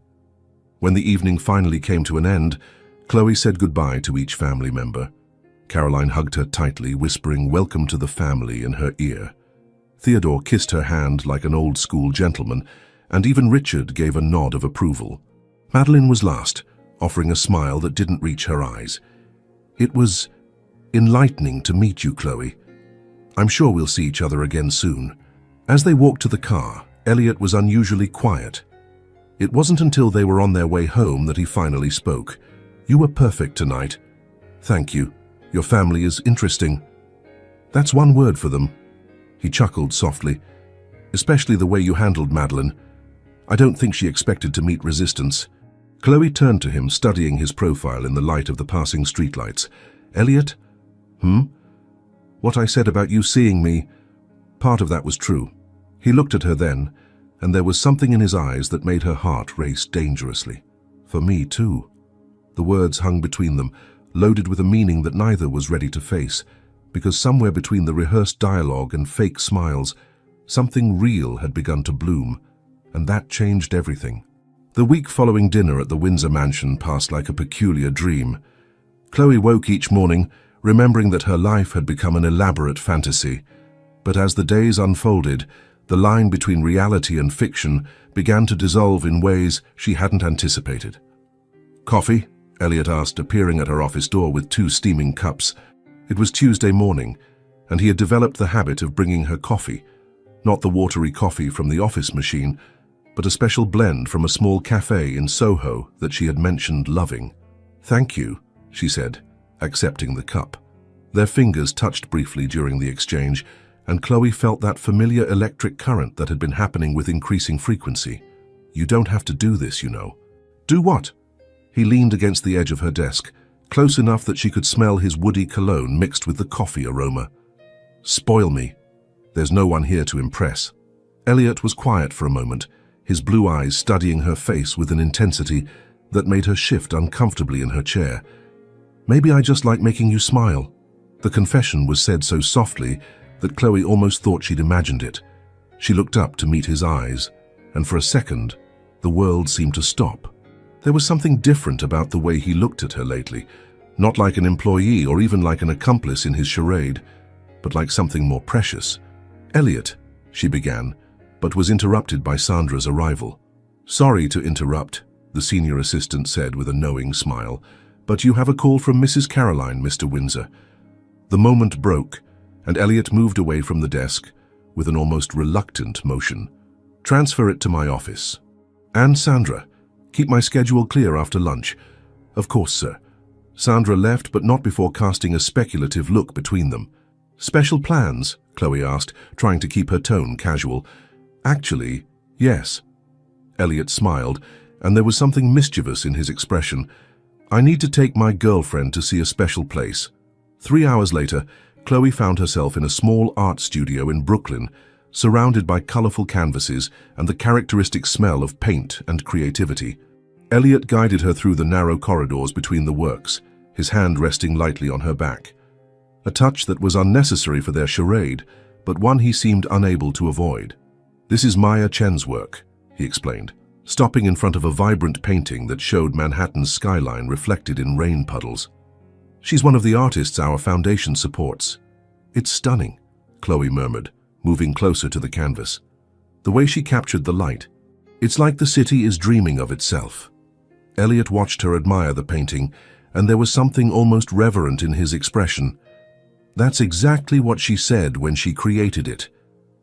When the evening finally came to an end, Chloe said goodbye to each family member. Caroline hugged her tightly, whispering "Welcome to the family" in her ear. Theodore kissed her hand like an old-school gentleman, and even Richard gave a nod of approval. Madeline was last, offering a smile that didn't reach her eyes. "It was enlightening to meet you, Chloe. I'm sure we'll see each other again soon." As they walked to the car, Elliot was unusually quiet. It wasn't until they were on their way home that he finally spoke. "You were perfect tonight. Thank you. Your family is interesting." "That's one word for them." He chuckled softly. "Especially the way you handled Madeline. I don't think she expected to meet resistance." Chloe turned to him, studying his profile in the light of the passing streetlights. "Elliot? What I said about you seeing me, part of that was true." He looked at her then, and there was something in his eyes that made her heart race dangerously. "For me, too." The words hung between them, loaded with a meaning that neither was ready to face, because somewhere between the rehearsed dialogue and fake smiles, something real had begun to bloom, and that changed everything. The week following dinner at the Windsor mansion passed like a peculiar dream. Chloe woke each morning, remembering that her life had become an elaborate fantasy. But as the days unfolded, the line between reality and fiction began to dissolve in ways she hadn't anticipated. "Coffee?" Elliot asked, appearing at her office door with 2 steaming cups. It was Tuesday morning, and he had developed the habit of bringing her coffee, not the watery coffee from the office machine, but a special blend from a small cafe in Soho that she had mentioned loving. "Thank you," she said, accepting the cup. Their fingers touched briefly during the exchange, and Chloe felt that familiar electric current that had been happening with increasing frequency. "You don't have to do this, you know." "Do what?" He leaned against the edge of her desk, close enough that she could smell his woody cologne mixed with the coffee aroma. "Spoil me. There's no one here to impress." Elliot was quiet for a moment, his blue eyes studying her face with an intensity that made her shift uncomfortably in her chair. "Maybe I just like making you smile." The confession was said so softly that Chloe almost thought she'd imagined it. She looked up to meet his eyes, and for a second, the world seemed to stop. There was something different about the way he looked at her lately, not like an employee or even like an accomplice in his charade, but like something more precious. "Elliot," she began, but was interrupted by Sandra's arrival. "Sorry to interrupt," the senior assistant said with a knowing smile, "but you have a call from Mrs. Caroline, Mr. Windsor." The moment broke, and Elliot moved away from the desk with an almost reluctant motion. "Transfer it to my office. And Sandra, keep my schedule clear after lunch." "Of course, sir." Sandra left, but not before casting a speculative look between them. "Special plans?" Chloe asked, trying to keep her tone casual. "Actually, yes." Elliot smiled, and there was something mischievous in his expression. "I need to take my girlfriend to see a special place." 3 hours later, Chloe found herself in a small art studio in Brooklyn, surrounded by colorful canvases and the characteristic smell of paint and creativity. Elliot guided her through the narrow corridors between the works, his hand resting lightly on her back. A touch that was unnecessary for their charade, but one he seemed unable to avoid. "This is Maya Chen's work," he explained, stopping in front of a vibrant painting that showed Manhattan's skyline reflected in rain puddles. "She's one of the artists our foundation supports." "It's stunning," Chloe murmured, moving closer to the canvas. "The way she captured the light. It's like the city is dreaming of itself." Elliot watched her admire the painting, and there was something almost reverent in his expression. That's exactly what she said when she created it,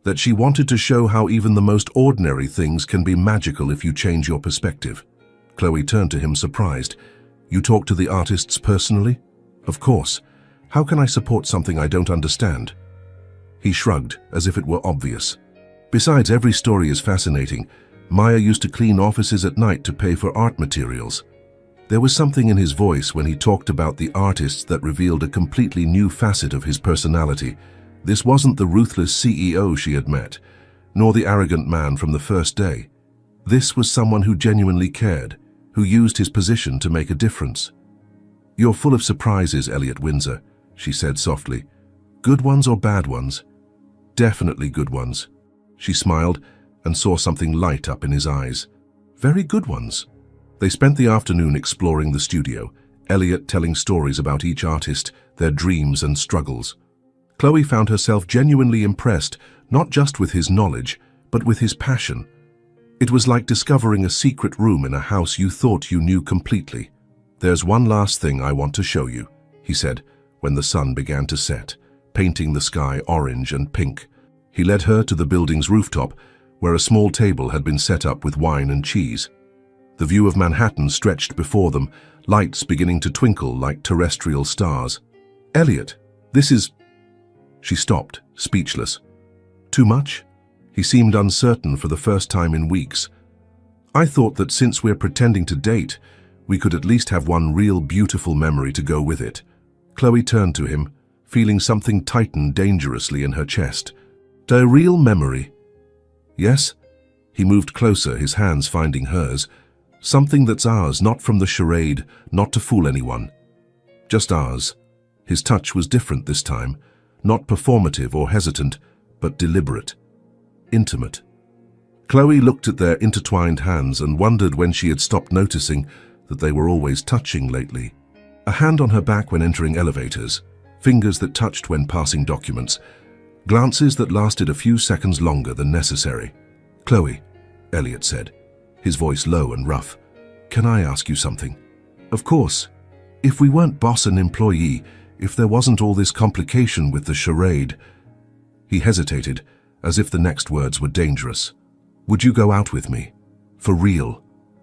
that she wanted to show how even the most ordinary things can be magical if you change your perspective. Chloe turned to him surprised. "You talk to the artists personally?" "Of course. How can I support something I don't understand?" He shrugged, as if it were obvious. "Besides, every story is fascinating. Maya used to clean offices at night to pay for art materials." There was something in his voice when he talked about the artists that revealed a completely new facet of his personality. This wasn't the ruthless CEO she had met, nor the arrogant man from the first day. This was someone who genuinely cared, who used his position to make a difference. "You're full of surprises, Elliot Windsor," she said softly. "Good ones or bad ones?" "Definitely good ones." She smiled and saw something light up in his eyes. "Very good ones." They spent the afternoon exploring the studio, Elliot telling stories about each artist, their dreams and struggles. Chloe found herself genuinely impressed, not just with his knowledge, but with his passion. It was like discovering a secret room in a house you thought you knew completely. "There's one last thing I want to show you," he said, when the sun began to set, painting the sky orange and pink. He led her to the building's rooftop, where a small table had been set up with wine and cheese. The view of Manhattan stretched before them, lights beginning to twinkle like terrestrial stars. "Elliot, this is—" She stopped, speechless. "Too much?" He seemed uncertain for the first time in weeks. "I thought that since we're pretending to date, we could at least have one real beautiful memory to go with it." Chloe turned to him, feeling something tighten dangerously in her chest. "A real memory?" "Yes." He moved closer, his hands finding hers. "Something that's ours, not from the charade, not to fool anyone. Just ours." His touch was different this time, not performative or hesitant, but deliberate, intimate. Chloe looked at their intertwined hands and wondered when she had stopped noticing that they were always touching lately. A hand on her back when entering elevators, fingers that touched when passing documents, glances that lasted a few seconds longer than necessary. "Chloe," Elliot said, his voice low and rough, "can I ask you something?" "Of course. If we weren't boss and employee, if there wasn't all this complication with the charade." He hesitated, as if the next words were dangerous. "Would you go out with me? For real?"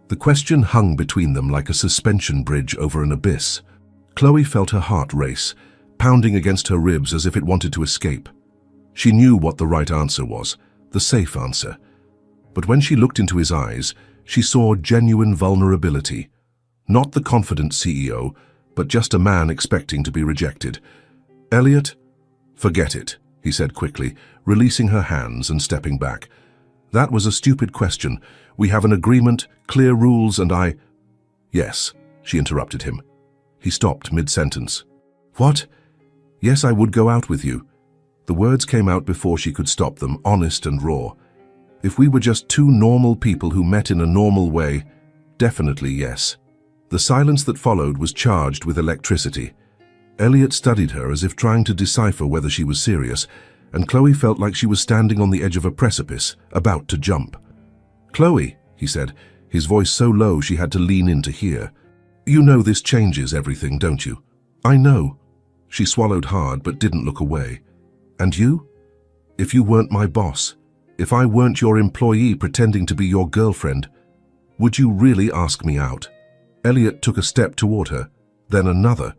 The question hung between them like a suspension bridge over an abyss. Chloe felt her heart race, pounding against her ribs as if it wanted to escape. She knew what the right answer was, the safe answer. But when she looked into his eyes, she saw genuine vulnerability. Not the confident CEO, but just a man expecting to be rejected. "Elliot?" "Forget it," he said quickly, releasing her hands and stepping back. "That was a stupid question. We have an agreement, clear rules, and I—" "Yes," she interrupted him. He stopped mid-sentence. "What?" "Yes, I would go out with you." The words came out before she could stop them, honest and raw. "If we were just two normal people who met in a normal way, definitely yes." The silence that followed was charged with electricity. Elliot studied her as if trying to decipher whether she was serious, and Chloe felt like she was standing on the edge of a precipice, about to jump. "Chloe," he said, his voice so low she had to lean in to hear. "You know this changes everything, don't you?" "I know." She swallowed hard but didn't look away. "And you? If you weren't my boss, if I weren't your employee pretending to be your girlfriend, would you really ask me out?" Elliot took a step toward her, then another,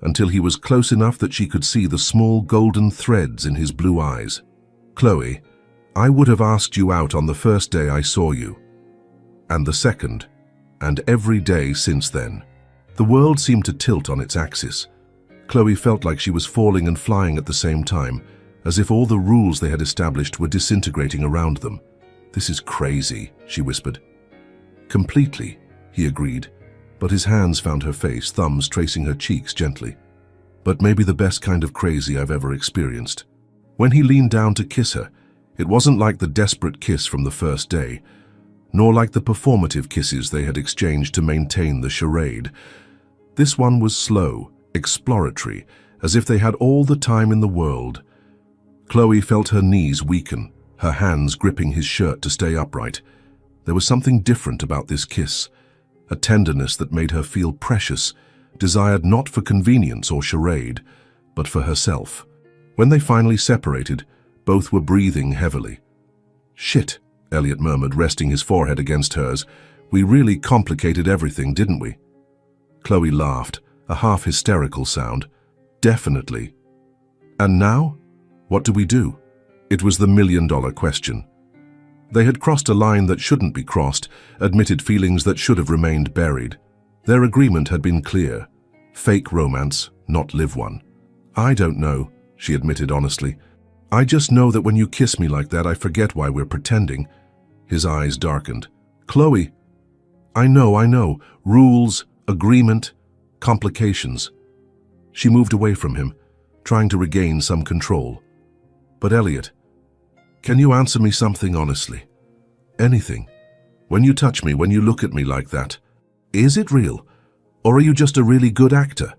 until he was close enough that she could see the small golden threads in his blue eyes. "Chloe, I would have asked you out on the first day I saw you, and the second, and every day since then." The world seemed to tilt on its axis. Chloe felt like she was falling and flying at the same time, as if all the rules they had established were disintegrating around them. "This is crazy," she whispered. "Completely," he agreed, but his hands found her face, thumbs tracing her cheeks gently. "But maybe the best kind of crazy I've ever experienced." When he leaned down to kiss her, it wasn't like the desperate kiss from the first day, nor like the performative kisses they had exchanged to maintain the charade. This one was slow, exploratory, as if they had all the time in the world. Chloe felt her knees weaken, her hands gripping his shirt to stay upright. There was something different about this kiss, a tenderness that made her feel precious, desired not for convenience or charade, but for herself. When they finally separated, both were breathing heavily. "Shit," Elliot murmured, resting his forehead against hers. "We really complicated everything, didn't we?" Chloe laughed, a half-hysterical sound. "Definitely." "And now? What do we do?" It was the million-dollar question. They had crossed a line that shouldn't be crossed, admitted feelings that should have remained buried. Their agreement had been clear. Fake romance, not live one. "I don't know," she admitted honestly. "I just know that when you kiss me like that, I forget why we're pretending." His eyes darkened. "Chloe, I know. Rules, agreement, complications." She moved away from him, trying to regain some control. "But Elliot, can you answer me something honestly? Anything. When you touch me, when you look at me like that, is it real? Or are you just a really good actor?"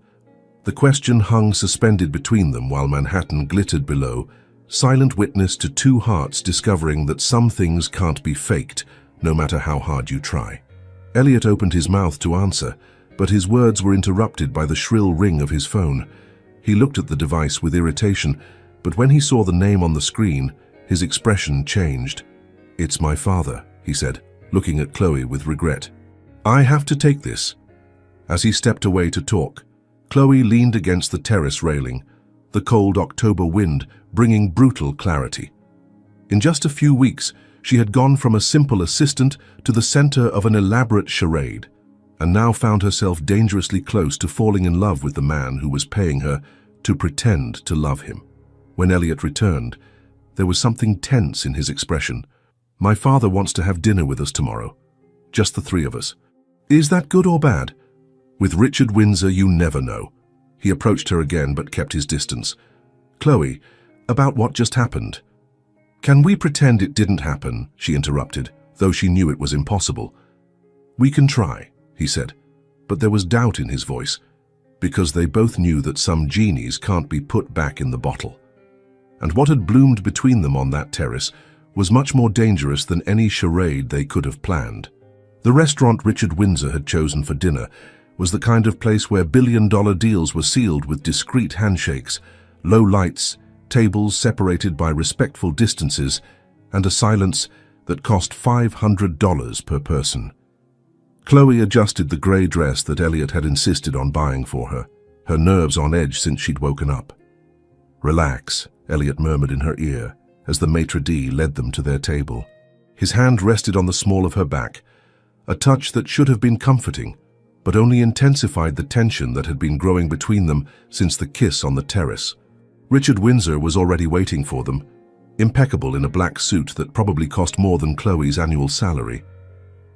The question hung suspended between them while Manhattan glittered below, silent witness to two hearts discovering that some things can't be faked, no matter how hard you try. Elliot opened his mouth to answer, but his words were interrupted by the shrill ring of his phone. He looked at the device with irritation, but when he saw the name on the screen, his expression changed. "It's my father," he said, looking at Chloe with regret. "I have to take this." As he stepped away to talk, Chloe leaned against the terrace railing, the cold October wind bringing brutal clarity. In just a few weeks, she had gone from a simple assistant to the center of an elaborate charade, and now found herself dangerously close to falling in love with the man who was paying her to pretend to love him. When Elliot returned, there was something tense in his expression. "My father wants to have dinner with us tomorrow. Just the three of us." "Is that good or bad?" "With Richard Windsor, you never know." He approached her again but kept his distance. "Chloe, about what just happened." "Can we pretend it didn't happen?" she interrupted, though she knew it was impossible. "We can try," he said, but there was doubt in his voice, because they both knew that some genies can't be put back in the bottle. And what had bloomed between them on that terrace was much more dangerous than any charade they could have planned. The restaurant Richard Windsor had chosen for dinner was the kind of place where billion-dollar deals were sealed with discreet handshakes, low lights, tables separated by respectful distances, and a silence that cost $500 per person. Chloe adjusted the grey dress that Elliot had insisted on buying for her, her nerves on edge since she'd woken up. "Relax," Elliot murmured in her ear as the maitre d' led them to their table. His hand rested on the small of her back, a touch that should have been comforting, but only intensified the tension that had been growing between them since the kiss on the terrace. Richard Windsor was already waiting for them, impeccable in a black suit that probably cost more than Chloe's annual salary.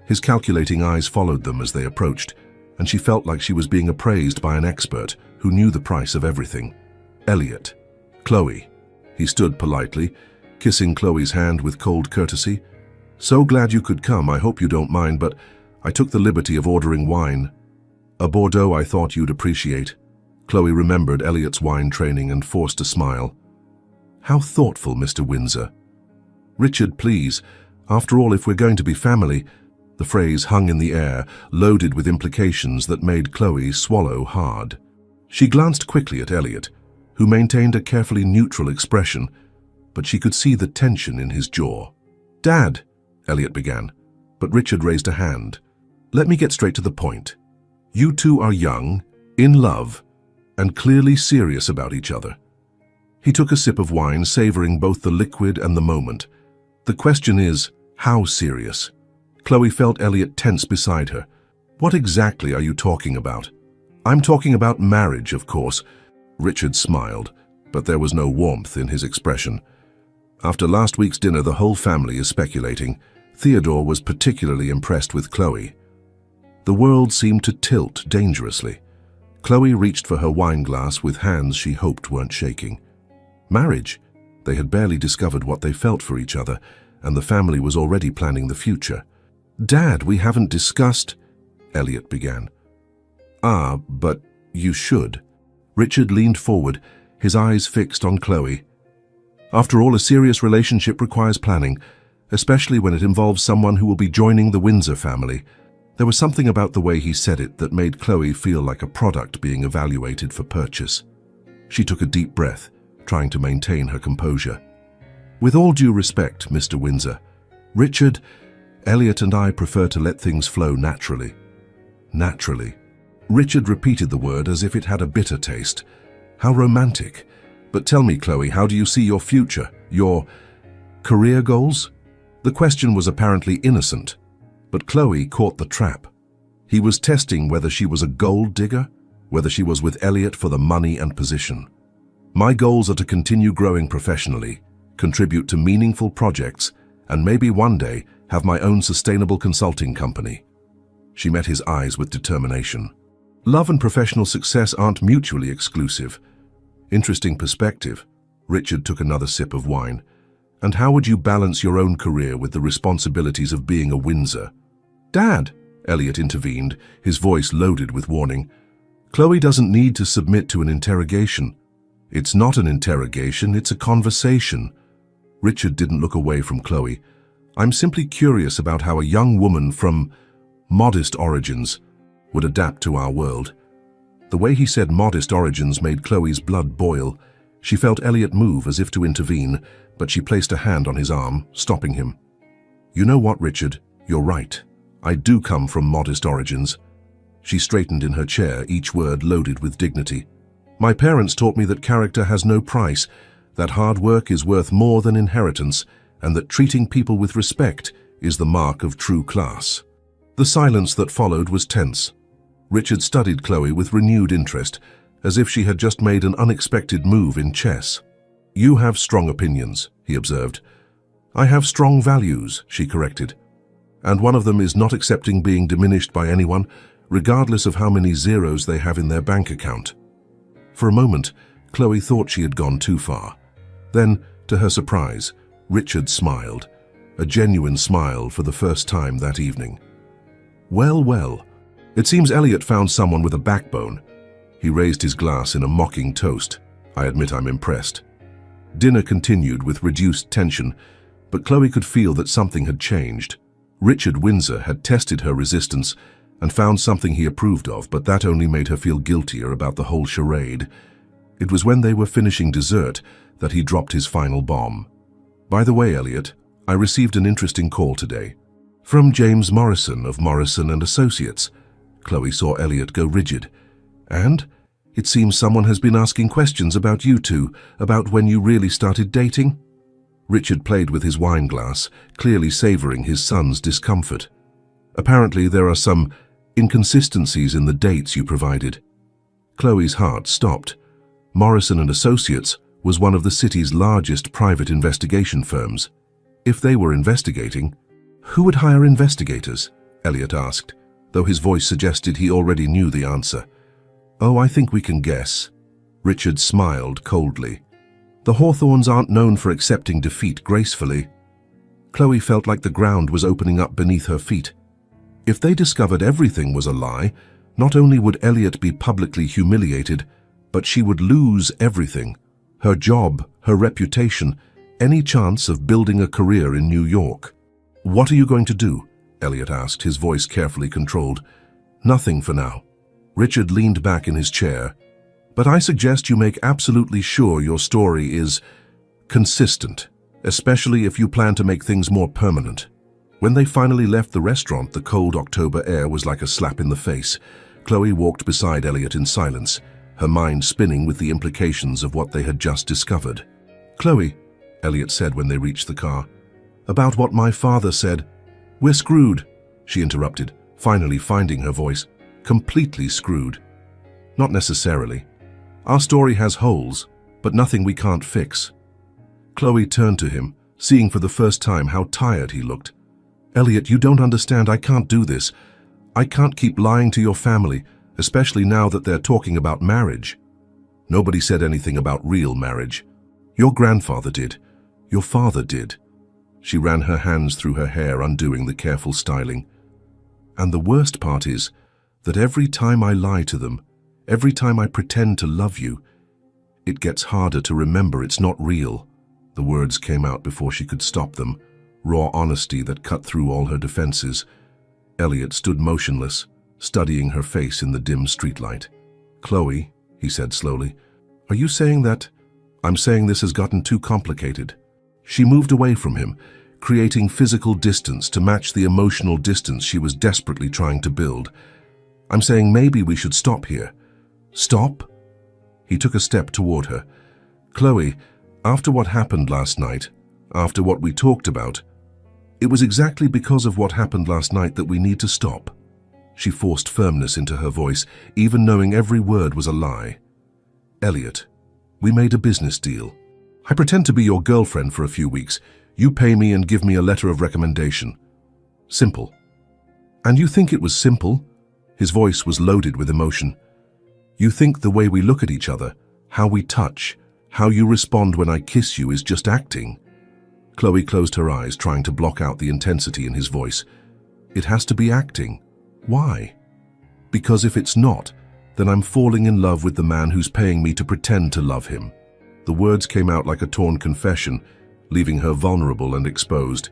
His calculating eyes followed them as they approached, and she felt like she was being appraised by an expert who knew the price of everything. "Elliot." "Chloe." He stood politely, kissing Chloe's hand with cold courtesy. "So glad you could come. I hope you don't mind, but I took the liberty of ordering wine. A Bordeaux I thought you'd appreciate." Chloe remembered Elliot's wine training and forced a smile. How thoughtful, Mr. Windsor. Richard, please. After all, if we're going to be family... The phrase hung in the air, loaded with implications that made Chloe swallow hard. She glanced quickly at Elliot, who maintained a carefully neutral expression, but she could see the tension in his jaw. "Dad," Elliot began, but Richard raised a hand. "Let me get straight to the point. You two are young, in love, and clearly serious about each other." He took a sip of wine, savoring both the liquid and the moment. "The question is, how serious?" Chloe felt Elliot tense beside her. "What exactly are you talking about?" "I'm talking about marriage, of course." Richard smiled, but there was no warmth in his expression. "After last week's dinner, the whole family is speculating. Theodore was particularly impressed with Chloe." The world seemed to tilt dangerously. Chloe reached for her wine glass with hands she hoped weren't shaking. Marriage? They had barely discovered what they felt for each other, and the family was already planning the future. "Dad, we haven't discussed..." Elliot began. But you should." Richard leaned forward, his eyes fixed on Chloe. "After all, a serious relationship requires planning, especially when it involves someone who will be joining the Windsor family." There was something about the way he said it that made Chloe feel like a product being evaluated for purchase. She took a deep breath, trying to maintain her composure. "With all due respect, Mr. Windsor, Richard, Elliot and I prefer to let things flow naturally." "Naturally." Richard repeated the word as if it had a bitter taste. "How romantic. But tell me, Chloe, how do you see your future, your career goals?" The question was apparently innocent, but Chloe caught the trap. He was testing whether she was a gold digger, whether she was with Elliot for the money and position. "My goals are to continue growing professionally, contribute to meaningful projects, and maybe one day have my own sustainable consulting company." She met his eyes with determination. "Love and professional success aren't mutually exclusive." Interesting perspective. Richard took another sip of wine. "And how would you balance your own career with the responsibilities of being a Windsor?" "Dad," Elliot intervened, his voice loaded with warning. "Chloe doesn't need to submit to an interrogation." "It's not an interrogation, it's a conversation." Richard didn't look away from Chloe. "I'm simply curious about how a young woman from modest origins would adapt to our world." The way he said modest origins made Chloe's blood boil. She felt Elliot move as if to intervene, but she placed a hand on his arm, stopping him. "You know what, Richard? You're right. I do come from modest origins." She straightened in her chair, each word loaded with dignity. "My parents taught me that character has no price, that hard work is worth more than inheritance, and that treating people with respect is the mark of true class." The silence that followed was tense. Richard studied Chloe with renewed interest, as if she had just made an unexpected move in chess. "You have strong opinions," he observed. "I have strong values," she corrected. "And one of them is not accepting being diminished by anyone, regardless of how many zeros they have in their bank account." For a moment, Chloe thought she had gone too far. Then, to her surprise, Richard smiled, a genuine smile for the first time that evening. "Well, well. It seems Elliot found someone with a backbone." He raised his glass in a mocking toast. "I admit I'm impressed." Dinner continued with reduced tension, but Chloe could feel that something had changed. Richard Windsor had tested her resistance and found something he approved of, but that only made her feel guiltier about the whole charade. It was when they were finishing dessert that he dropped his final bomb. "By the way, Elliot, I received an interesting call today. From James Morrison of Morrison and Associates." Chloe saw Elliot go rigid. "And? It seems someone has been asking questions about you two, about when you really started dating?" Richard played with his wine glass, clearly savoring his son's discomfort. "Apparently there are some inconsistencies in the dates you provided." Chloe's heart stopped. Morrison and Associates was one of the city's largest private investigation firms. If they were investigating, who would hire investigators? Elliot asked, though his voice suggested he already knew the answer. "Oh, I think we can guess." Richard smiled coldly. "The Hawthorns aren't known for accepting defeat gracefully." Chloe felt like the ground was opening up beneath her feet. If they discovered everything was a lie, not only would Elliot be publicly humiliated, but she would lose everything. her job, her reputation, any chance of building a career in New York. "What are you going to do?" Elliot asked, his voice carefully controlled. "Nothing for now." Richard leaned back in his chair. "But I suggest you make absolutely sure your story is consistent, especially if you plan to make things more permanent." When they finally left the restaurant, the cold October air was like a slap in the face. Chloe walked beside Elliot in silence, her mind spinning with the implications of what they had just discovered. "Chloe," Elliot said when they reached the car, "about what my father said." "We're screwed," she interrupted, finally finding her voice. "Completely screwed." "Not necessarily. Our story has holes, but nothing we can't fix." Chloe turned to him, seeing for the first time how tired he looked. "Elliot, you don't understand. I can't do this. I can't keep lying to your family, especially now that they're talking about marriage." "Nobody said anything about real marriage. Your grandfather did. Your father did." She ran her hands through her hair, undoing the careful styling. "And the worst part is that every time I lie to them, every time I pretend to love you, it gets harder to remember it's not real." The words came out before she could stop them, raw honesty that cut through all her defenses. Elliot stood motionless, studying her face in the dim streetlight. "Chloe," he said slowly, "are you saying that?" "I'm saying this has gotten too complicated." She moved away from him, creating physical distance to match the emotional distance she was desperately trying to build. "I'm saying maybe we should stop here." "Stop?" He took a step toward her. "Chloe, after what happened last night, after what we talked about, it was exactly because of what happened last night that we need to stop." She forced firmness into her voice, even knowing every word was a lie. "Elliot, we made a business deal. I pretend to be your girlfriend for a few weeks. You pay me and give me a letter of recommendation. Simple." "And you think it was simple?" His voice was loaded with emotion. "You think the way we look at each other, how we touch, how you respond when I kiss you is just acting?" Chloe closed her eyes, trying to block out the intensity in his voice. "It has to be acting. Why?" "Because if it's not, then I'm falling in love with the man who's paying me to pretend to love him." The words came out like a torn confession, leaving her vulnerable and exposed.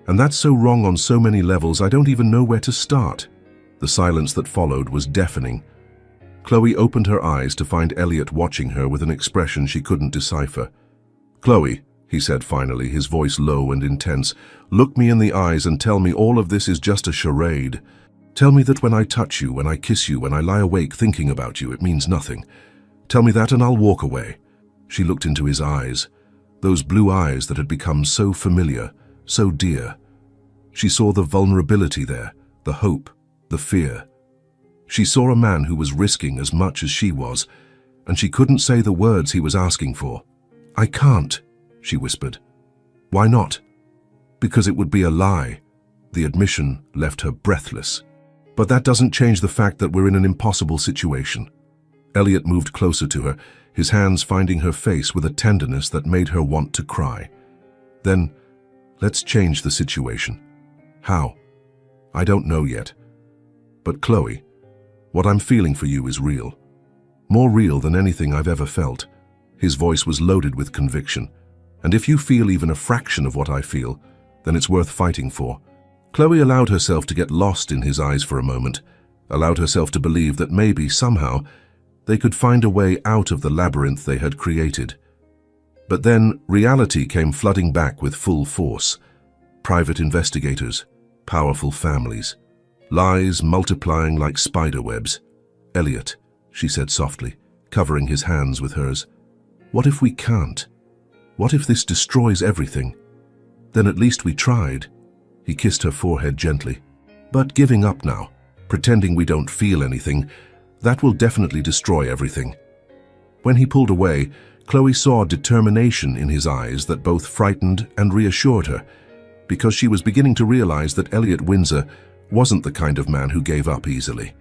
"And that's so wrong on so many levels, I don't even know where to start." The silence that followed was deafening. Chloe opened her eyes to find Elliot watching her with an expression she couldn't decipher. "Chloe," he said finally, his voice low and intense, "look me in the eyes and tell me all of this is just a charade. Tell me that when I touch you, when I kiss you, when I lie awake thinking about you, it means nothing. Tell me that and I'll walk away." She looked into his eyes, those blue eyes that had become so familiar, so dear. She saw the vulnerability there, the hope, the fear. She saw a man who was risking as much as she was, and she couldn't say the words he was asking for. "I can't," she whispered. "Why not?" "Because it would be a lie." The admission left her breathless. "But that doesn't change the fact that we're in an impossible situation." Elliot moved closer to her, his hands finding her face with a tenderness that made her want to cry. "Then, let's change the situation." "How?" "I don't know yet. But Chloe, what I'm feeling for you is real. More real than anything I've ever felt." His voice was loaded with conviction. "And if you feel even a fraction of what I feel, then it's worth fighting for." Chloe allowed herself to get lost in his eyes for a moment, allowed herself to believe that maybe, somehow, they could find a way out of the labyrinth they had created. But then reality came flooding back with full force. Private investigators, powerful families, lies multiplying like spider webs. "Elliot," she said softly, covering his hands with hers, "what if we can't? What if this destroys everything? Then at least we tried." He kissed her forehead gently. "But giving up now, pretending we don't feel anything, that will definitely destroy everything." When he pulled away, Chloe saw determination in his eyes that both frightened and reassured her, because she was beginning to realize that Elliot Windsor wasn't the kind of man who gave up easily.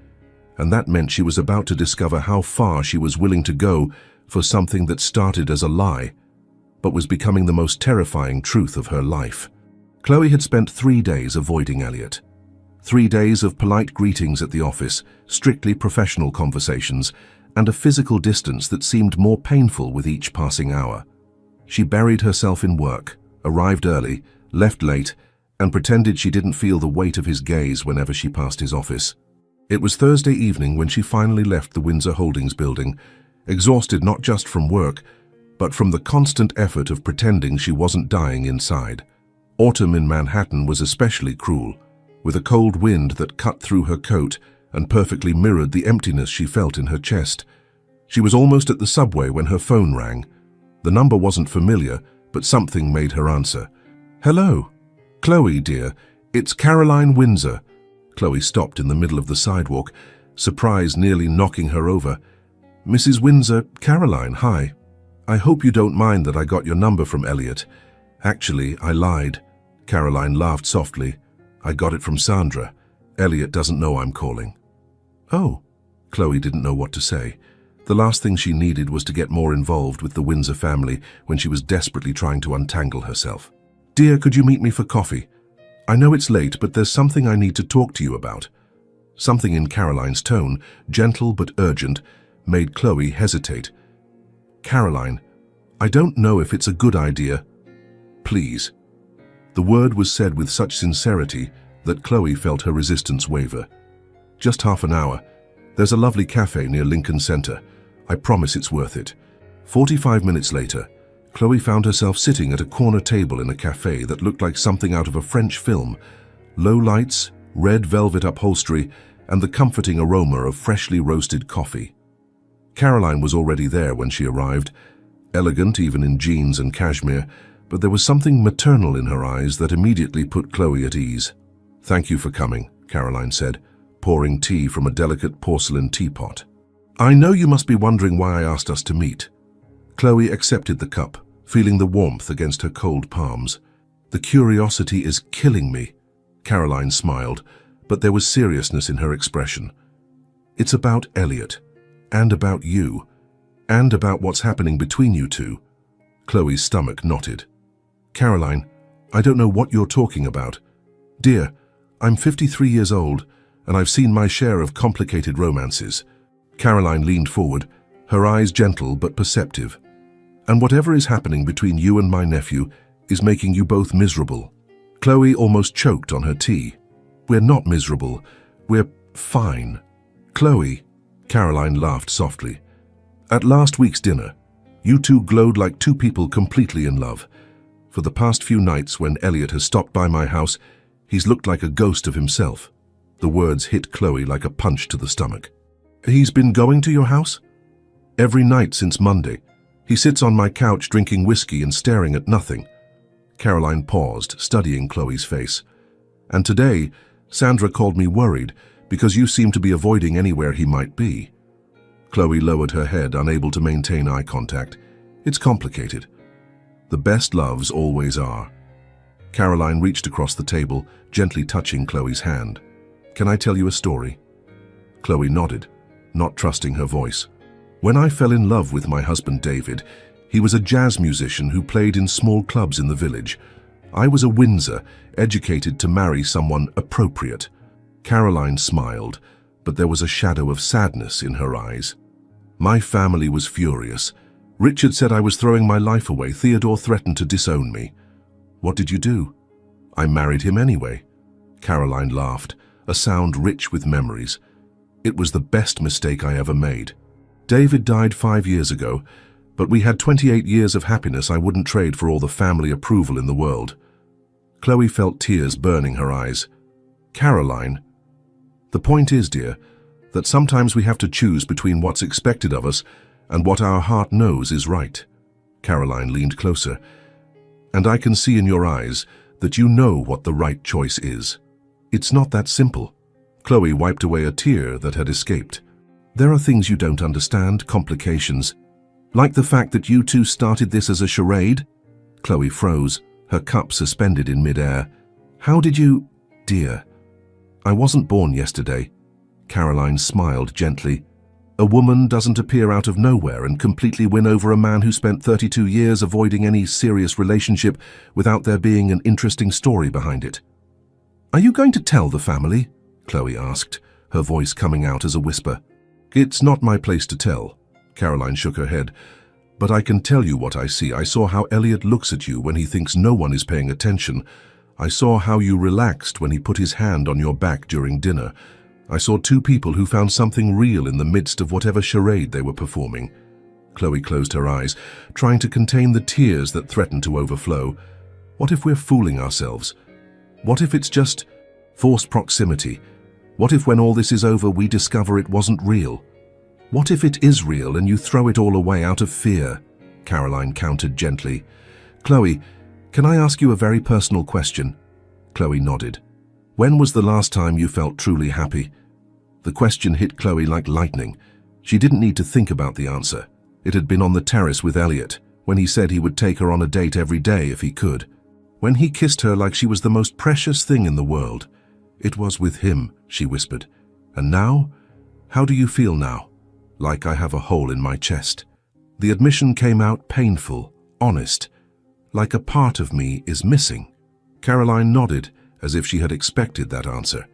And that meant she was about to discover how far she was willing to go for something that started as a lie, but was becoming the most terrifying truth of her life. Chloe had spent 3 days avoiding Elliot. 3 days of polite greetings at the office, strictly professional conversations, and a physical distance that seemed more painful with each passing hour. She buried herself in work, arrived early, left late, and pretended she didn't feel the weight of his gaze whenever she passed his office. It was Thursday evening when she finally left the Windsor Holdings building, exhausted not just from work, but from the constant effort of pretending she wasn't dying inside. Autumn in Manhattan was especially cruel, with a cold wind that cut through her coat and perfectly mirrored the emptiness she felt in her chest. She was almost at the subway when her phone rang. The number wasn't familiar, but something made her answer. "Hello. Chloe, dear. It's Caroline Windsor." Chloe stopped in the middle of the sidewalk, surprise nearly knocking her over. "Mrs. Windsor, Caroline, hi. I hope you don't mind that I got your number from Elliot. Actually, I lied." Caroline laughed softly. "I got it from Sandra. Elliot doesn't know I'm calling." "Oh." Chloe didn't know what to say. The last thing she needed was to get more involved with the Windsor family when she was desperately trying to untangle herself. "Dear, could you meet me for coffee? I know it's late, but there's something I need to talk to you about." Something in Caroline's tone, gentle but urgent, made Chloe hesitate. "Caroline, I don't know if it's a good idea. Please." The word was said with such sincerity that Chloe felt her resistance waver. "Just half an hour. There's a lovely cafe near Lincoln Center. I promise it's worth it." 45 minutes later, Chloe found herself sitting at a corner table in a cafe that looked like something out of a French film. Low lights, red velvet upholstery, and the comforting aroma of freshly roasted coffee. Caroline was already there when she arrived, elegant even in jeans and cashmere, but there was something maternal in her eyes that immediately put Chloe at ease. "Thank you for coming," Caroline said, pouring tea from a delicate porcelain teapot. "I know you must be wondering why I asked us to meet." Chloe accepted the cup, feeling the warmth against her cold palms. "The curiosity is killing me." Caroline smiled, but there was seriousness in her expression. "It's about Elliot, and about you, and about what's happening between you two." Chloe's stomach knotted. "Caroline, I don't know what you're talking about. Dear, I'm 53 years old, and I've seen my share of complicated romances." Caroline leaned forward, her eyes gentle but perceptive. "And whatever is happening between you and my nephew is making you both miserable." Chloe almost choked on her tea. "We're not miserable. We're fine." "Chloe," Caroline laughed softly. "At last week's dinner, you two glowed like two people completely in love. For the past few nights when Elliot has stopped by my house, he's looked like a ghost of himself." The words hit Chloe like a punch to the stomach. "He's been going to your house?" "Every night since Monday. He sits on my couch drinking whiskey and staring at nothing." Caroline paused, studying Chloe's face. "And today, Sandra called me worried because you seem to be avoiding anywhere he might be." Chloe lowered her head, unable to maintain eye contact. "It's complicated. The best loves always are." Caroline reached across the table, gently touching Chloe's hand. "Can I tell you a story?" Chloe nodded, not trusting her voice. "When I fell in love with my husband David, he was a jazz musician who played in small clubs in the village. I was a Windsor, educated to marry someone appropriate." Caroline smiled, but there was a shadow of sadness in her eyes. "My family was furious. Richard said I was throwing my life away. Theodore threatened to disown me. What did you do?" "I married him anyway." Caroline laughed, a sound rich with memories. "It was the best mistake I ever made. David died 5 years ago, but we had 28 years of happiness I wouldn't trade for all the family approval in the world." Chloe felt tears burning her eyes. "Caroline, the point is, dear, that sometimes we have to choose between what's expected of us and what our heart knows is right." Caroline leaned closer. "And I can see in your eyes that you know what the right choice is. It's not that simple." Chloe wiped away a tear that had escaped. "There are things you don't understand, complications. Like the fact that you two started this as a charade?" Chloe froze, her cup suspended in midair. "How did you—" "Dear, I wasn't born yesterday." Caroline smiled gently. "A woman doesn't appear out of nowhere and completely win over a man who spent 32 years avoiding any serious relationship without there being an interesting story behind it." "Are you going to tell the family?" Chloe asked, her voice coming out as a whisper. It's not my place to tell. Caroline shook her head. But I can tell you what I see. I saw how Elliot looks at you when he thinks no one is paying attention. I saw how you relaxed when he put his hand on your back during dinner. I saw two people who found something real in the midst of whatever charade they were performing. Chloe closed her eyes, trying to contain the tears that threatened to overflow. What if we're fooling ourselves? What if it's just forced proximity? What if when all this is over we discover it wasn't real? What if it is real and you throw it all away out of fear? Caroline countered gently. Chloe, can I ask you a very personal question? Chloe nodded. When was the last time you felt truly happy? The question hit Chloe like lightning. She didn't need to think about the answer. It had been on the terrace with Elliot, when he said he would take her on a date every day if he could. When he kissed her like she was the most precious thing in the world. It was with him, she whispered. And now? How do you feel now? Like I have a hole in my chest. The admission came out painful, honest. Like a part of me is missing. Caroline nodded, as if she had expected that answer.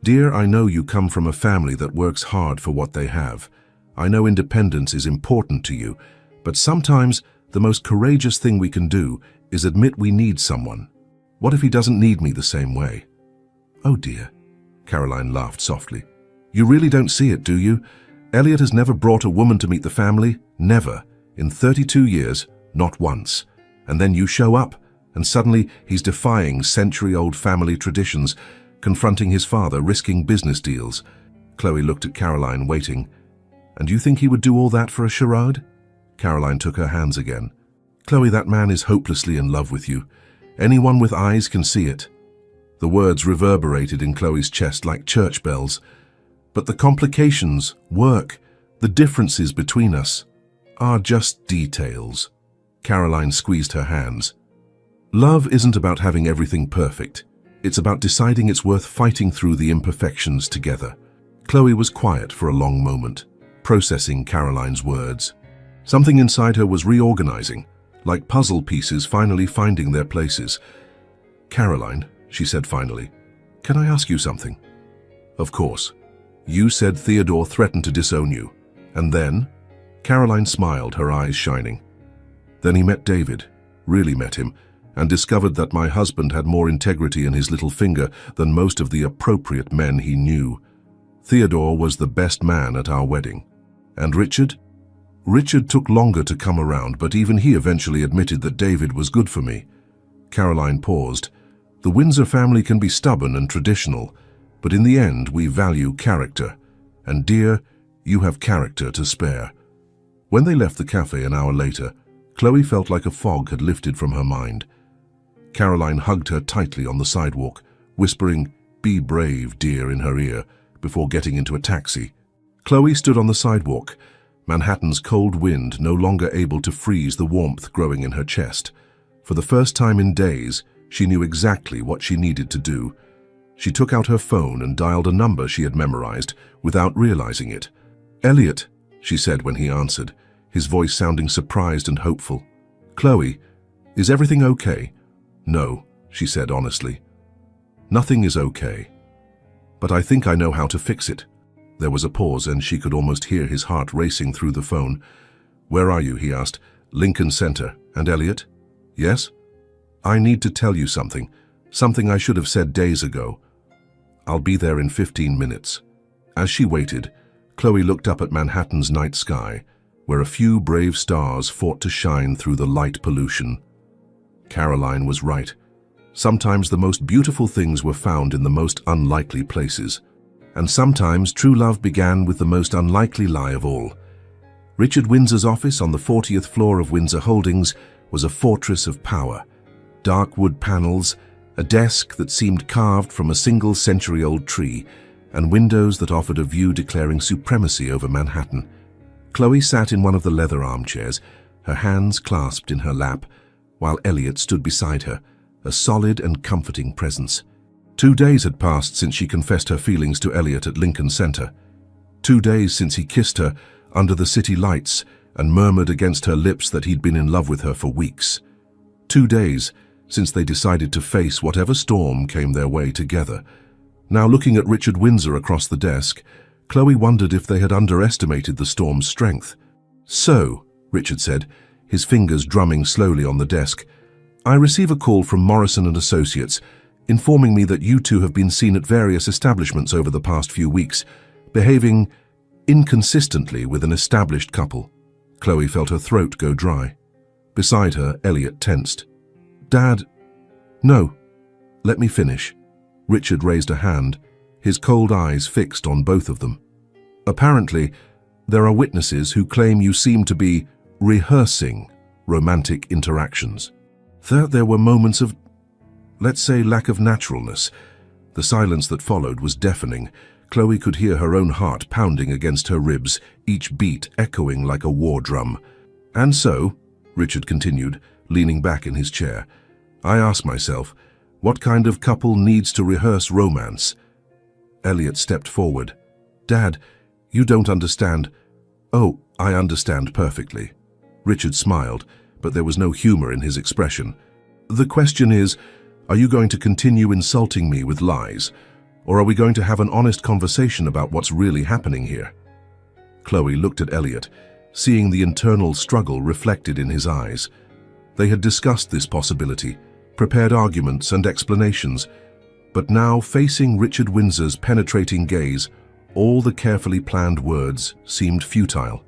Dear, I know you come from a family that works hard for what they have. I know independence is important to you, but sometimes the most courageous thing we can do is admit we need someone. What if he doesn't need me the same way? Oh dear, Caroline laughed softly. You really don't see it, do you? Elliot has never brought a woman to meet the family, never. In 32 years, not once. And then you show up, and suddenly he's defying century-old family traditions, confronting his father, risking business deals. Chloe looked at Caroline, waiting. And you think he would do all that for a charade? Caroline took her hands again. Chloe, that man is hopelessly in love with you. Anyone with eyes can see it. The words reverberated in Chloe's chest like church bells. But the complications, work, the differences between us are just details. Caroline squeezed her hands. Love isn't about having everything perfect. It's about deciding it's worth fighting through the imperfections together. Chloe was quiet for a long moment, processing Caroline's words. Something inside her was reorganizing, like puzzle pieces finally finding their places. Caroline, she said finally, can I ask you something? Of course. You said Theodore threatened to disown you. And then? Caroline smiled, her eyes shining. Then he met David, really met him, and discovered that my husband had more integrity in his little finger than most of the appropriate men he knew. Theodore was the best man at our wedding. And Richard? Richard took longer to come around, but even he eventually admitted that David was good for me. Caroline paused. The Windsor family can be stubborn and traditional, but in the end we value character. And dear, you have character to spare. When they left the cafe an hour later, Chloe felt like a fog had lifted from her mind. Caroline hugged her tightly on the sidewalk, whispering, "Be brave, dear," in her ear, before getting into a taxi. Chloe stood on the sidewalk, Manhattan's cold wind no longer able to freeze the warmth growing in her chest. For the first time in days, she knew exactly what she needed to do. She took out her phone and dialed a number she had memorized without realizing it. "Elliot," she said when he answered, his voice sounding surprised and hopeful. "Chloe, is everything okay?" "No," she said honestly. "Nothing is okay. But I think I know how to fix it." There was a pause and she could almost hear his heart racing through the phone. "Where are you?" he asked. "Lincoln Center. And Elliot?" "Yes?" "I need to tell you something. Something I should have said days ago." "I'll be there in 15 minutes. As she waited, Chloe looked up at Manhattan's night sky, where a few brave stars fought to shine through the light pollution. Caroline was right. Sometimes the most beautiful things were found in the most unlikely places. And sometimes true love began with the most unlikely lie of all. Richard Windsor's office on the 40th floor of Windsor Holdings was a fortress of power. Dark wood panels, a desk that seemed carved from a single century-old tree, and windows that offered a view declaring supremacy over Manhattan. Chloe sat in one of the leather armchairs, her hands clasped in her lap, while Elliot stood beside her, a solid and comforting presence. 2 days had passed since she confessed her feelings to Elliot at Lincoln Center. 2 days since he kissed her under the city lights and murmured against her lips that he'd been in love with her for weeks. 2 days since they decided to face whatever storm came their way together. Now looking at Richard Windsor across the desk, Chloe wondered if they had underestimated the storm's strength. "So," Richard said, his fingers drumming slowly on the desk, "I receive a call from Morrison and Associates, informing me that you two have been seen at various establishments over the past few weeks, behaving inconsistently with an established couple." Chloe felt her throat go dry. Beside her, Elliot tensed. "Dad, no, let me finish." Richard raised a hand, his cold eyes fixed on both of them. "Apparently, there are witnesses who claim you seem to be rehearsing romantic interactions. That there were moments of, let's say, lack of naturalness." The silence that followed was deafening. Chloe could hear her own heart pounding against her ribs, each beat echoing like a war drum. "And so," Richard continued, leaning back in his chair, "I ask myself, what kind of couple needs to rehearse romance?" Elliot stepped forward. "Dad, you don't understand." "Oh, I understand perfectly." Richard smiled, but there was no humor in his expression. "The question is, are you going to continue insulting me with lies? Or are we going to have an honest conversation about what's really happening here?" Chloe looked at Elliot, seeing the internal struggle reflected in his eyes. They had discussed this possibility, prepared arguments and explanations, but now, facing Richard Windsor's penetrating gaze, all the carefully planned words seemed futile.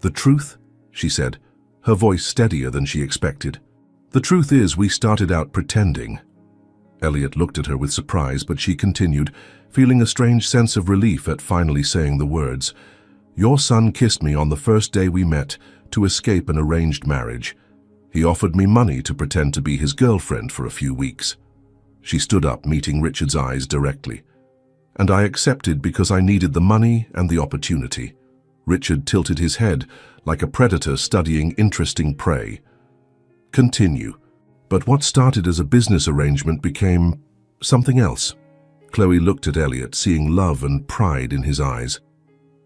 "The truth?" she said, her voice steadier than she expected. "The truth is, we started out pretending." Elliot looked at her with surprise, but she continued, feeling a strange sense of relief at finally saying the words. "Your son kissed me on the first day we met to escape an arranged marriage. He offered me money to pretend to be his girlfriend for a few weeks." She stood up, meeting Richard's eyes directly. "And I accepted because I needed the money and the opportunity." Richard tilted his head, like a predator studying interesting prey. "Continue. But what started as a business arrangement became something else." Chloe looked at Elliot, seeing love and pride in his eyes.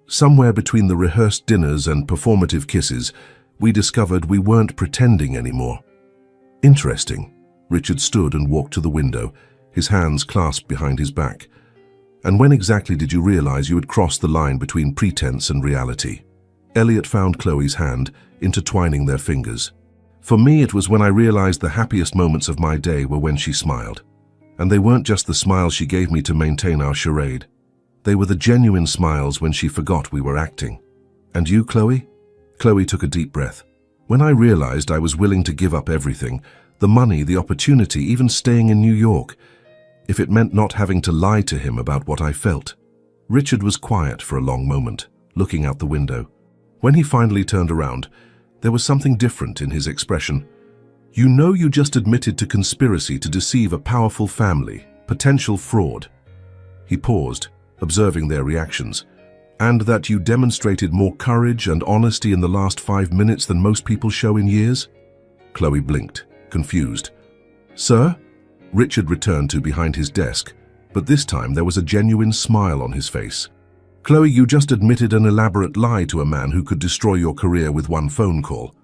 "Somewhere between the rehearsed dinners and performative kisses, we discovered we weren't pretending anymore." "Interesting." Richard stood and walked to the window, his hands clasped behind his back. "And when exactly did you realize you had crossed the line between pretense and reality?" Elliot found Chloe's hand, intertwining their fingers. "For me, it was when I realized the happiest moments of my day were when she smiled. And they weren't just the smiles she gave me to maintain our charade. They were the genuine smiles when she forgot we were acting." "And you, Chloe?" Chloe took a deep breath. "When I realized I was willing to give up everything, the money, the opportunity, even staying in New York, if it meant not having to lie to him about what I felt." Richard was quiet for a long moment, looking out the window. When he finally turned around, there was something different in his expression. "You know you just admitted to conspiracy to deceive a powerful family, potential fraud." He paused, observing their reactions. "And that you demonstrated more courage and honesty in the last 5 minutes than most people show in years?" Chloe blinked, confused. "Sir?" Richard returned to behind his desk, but this time there was a genuine smile on his face. "Chloe, you just admitted an elaborate lie to a man who could destroy your career with one phone call.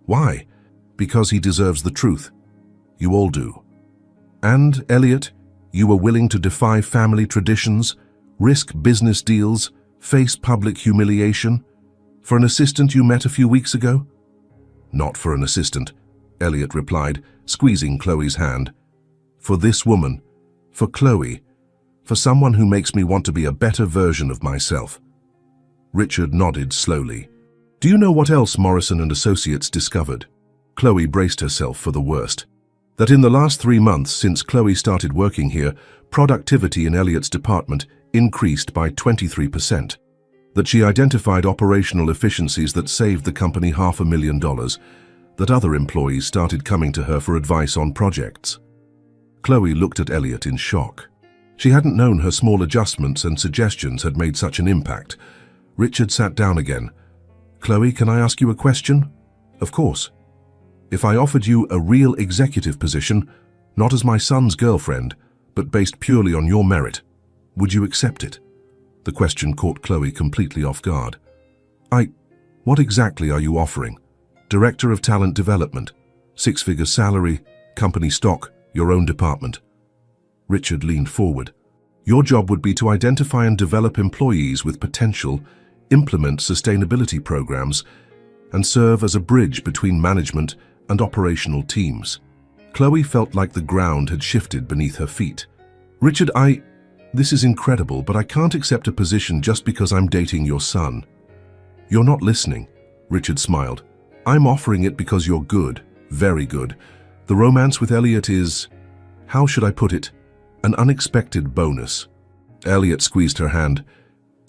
Why? Because he deserves the truth. You all do. And, Elliot, you were willing to defy family traditions, risk business deals, face public humiliation, for an assistant you met a few weeks ago?" "Not for an assistant," Elliot replied, squeezing Chloe's hand. "For this woman, for Chloe, for someone who makes me want to be a better version of myself." Richard nodded slowly. "Do you know what else Morrison and Associates discovered?" Chloe braced herself for the worst. "That in the last 3 months since Chloe started working here, productivity in Elliot's department increased by 23%. That she identified operational efficiencies that saved the company $500,000. That other employees started coming to her for advice on projects." Chloe looked at Elliot in shock. She hadn't known her small adjustments and suggestions had made such an impact. Richard sat down again. "Chloe, can I ask you a question?" "Of course." "If I offered you a real executive position, not as my son's girlfriend, but based purely on your merit, would you accept it?" The question caught Chloe completely off guard. What exactly are you offering? Director of Talent Development, 6-figure salary, company stock, your own department." Richard leaned forward. Your job would be to identify and develop employees with potential, implement sustainability programs, and serve as a bridge between management and operational teams. Chloe felt like the ground had shifted beneath her feet. Richard, this is incredible, but I can't accept a position just because I'm dating your son. You're not listening, Richard smiled. I'm offering it because you're good, very good. The romance with Elliot is, how should I put it, an unexpected bonus. Elliot squeezed her hand.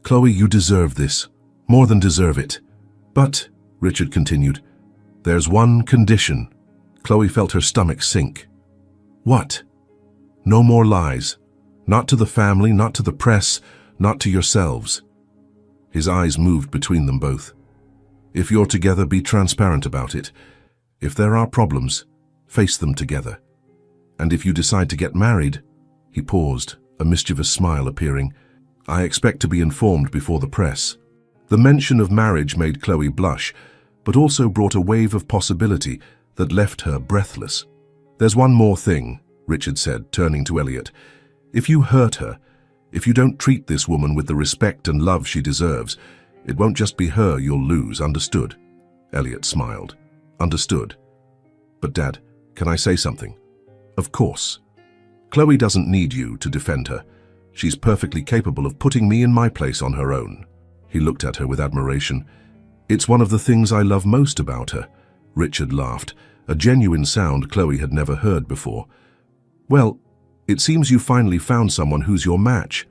Chloe, you deserve this, more than deserve it. But, Richard continued, there's one condition. Chloe felt her stomach sink. What? No more lies. Not to the family, not to the press, not to yourselves. His eyes moved between them both. If you're together, be transparent about it. If there are problems, face them together. And if you decide to get married, he paused, a mischievous smile appearing, I expect to be informed before the press. The mention of marriage made Chloe blush, but also brought a wave of possibility that left her breathless. There's one more thing, Richard said, turning to Elliot. If you hurt her, if you don't treat this woman with the respect and love she deserves, it won't just be her you'll lose, understood? Elliot smiled. Understood. But Dad, can I say something? Of course. Chloe doesn't need you to defend her. She's perfectly capable of putting me in my place on her own. He looked at her with admiration. It's one of the things I love most about her. Richard laughed, a genuine sound Chloe had never heard before. Well, it seems you finally found someone who's your match.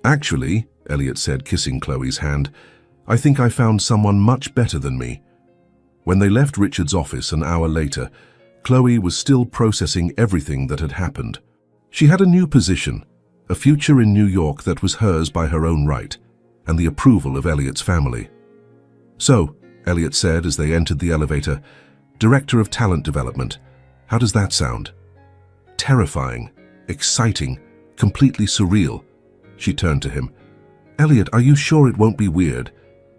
Actually, Elliot said, kissing Chloe's hand, I think I found someone much better than me. When they left Richard's office an hour later, Chloe was still processing everything that had happened. She had a new position, a future in New York that was hers by her own right, and the approval of Elliot's family. So, Elliot said as they entered the elevator, Director of Talent Development, how does that sound? Terrifying, exciting, completely surreal. She turned to him. Elliot, are you sure it won't be weird,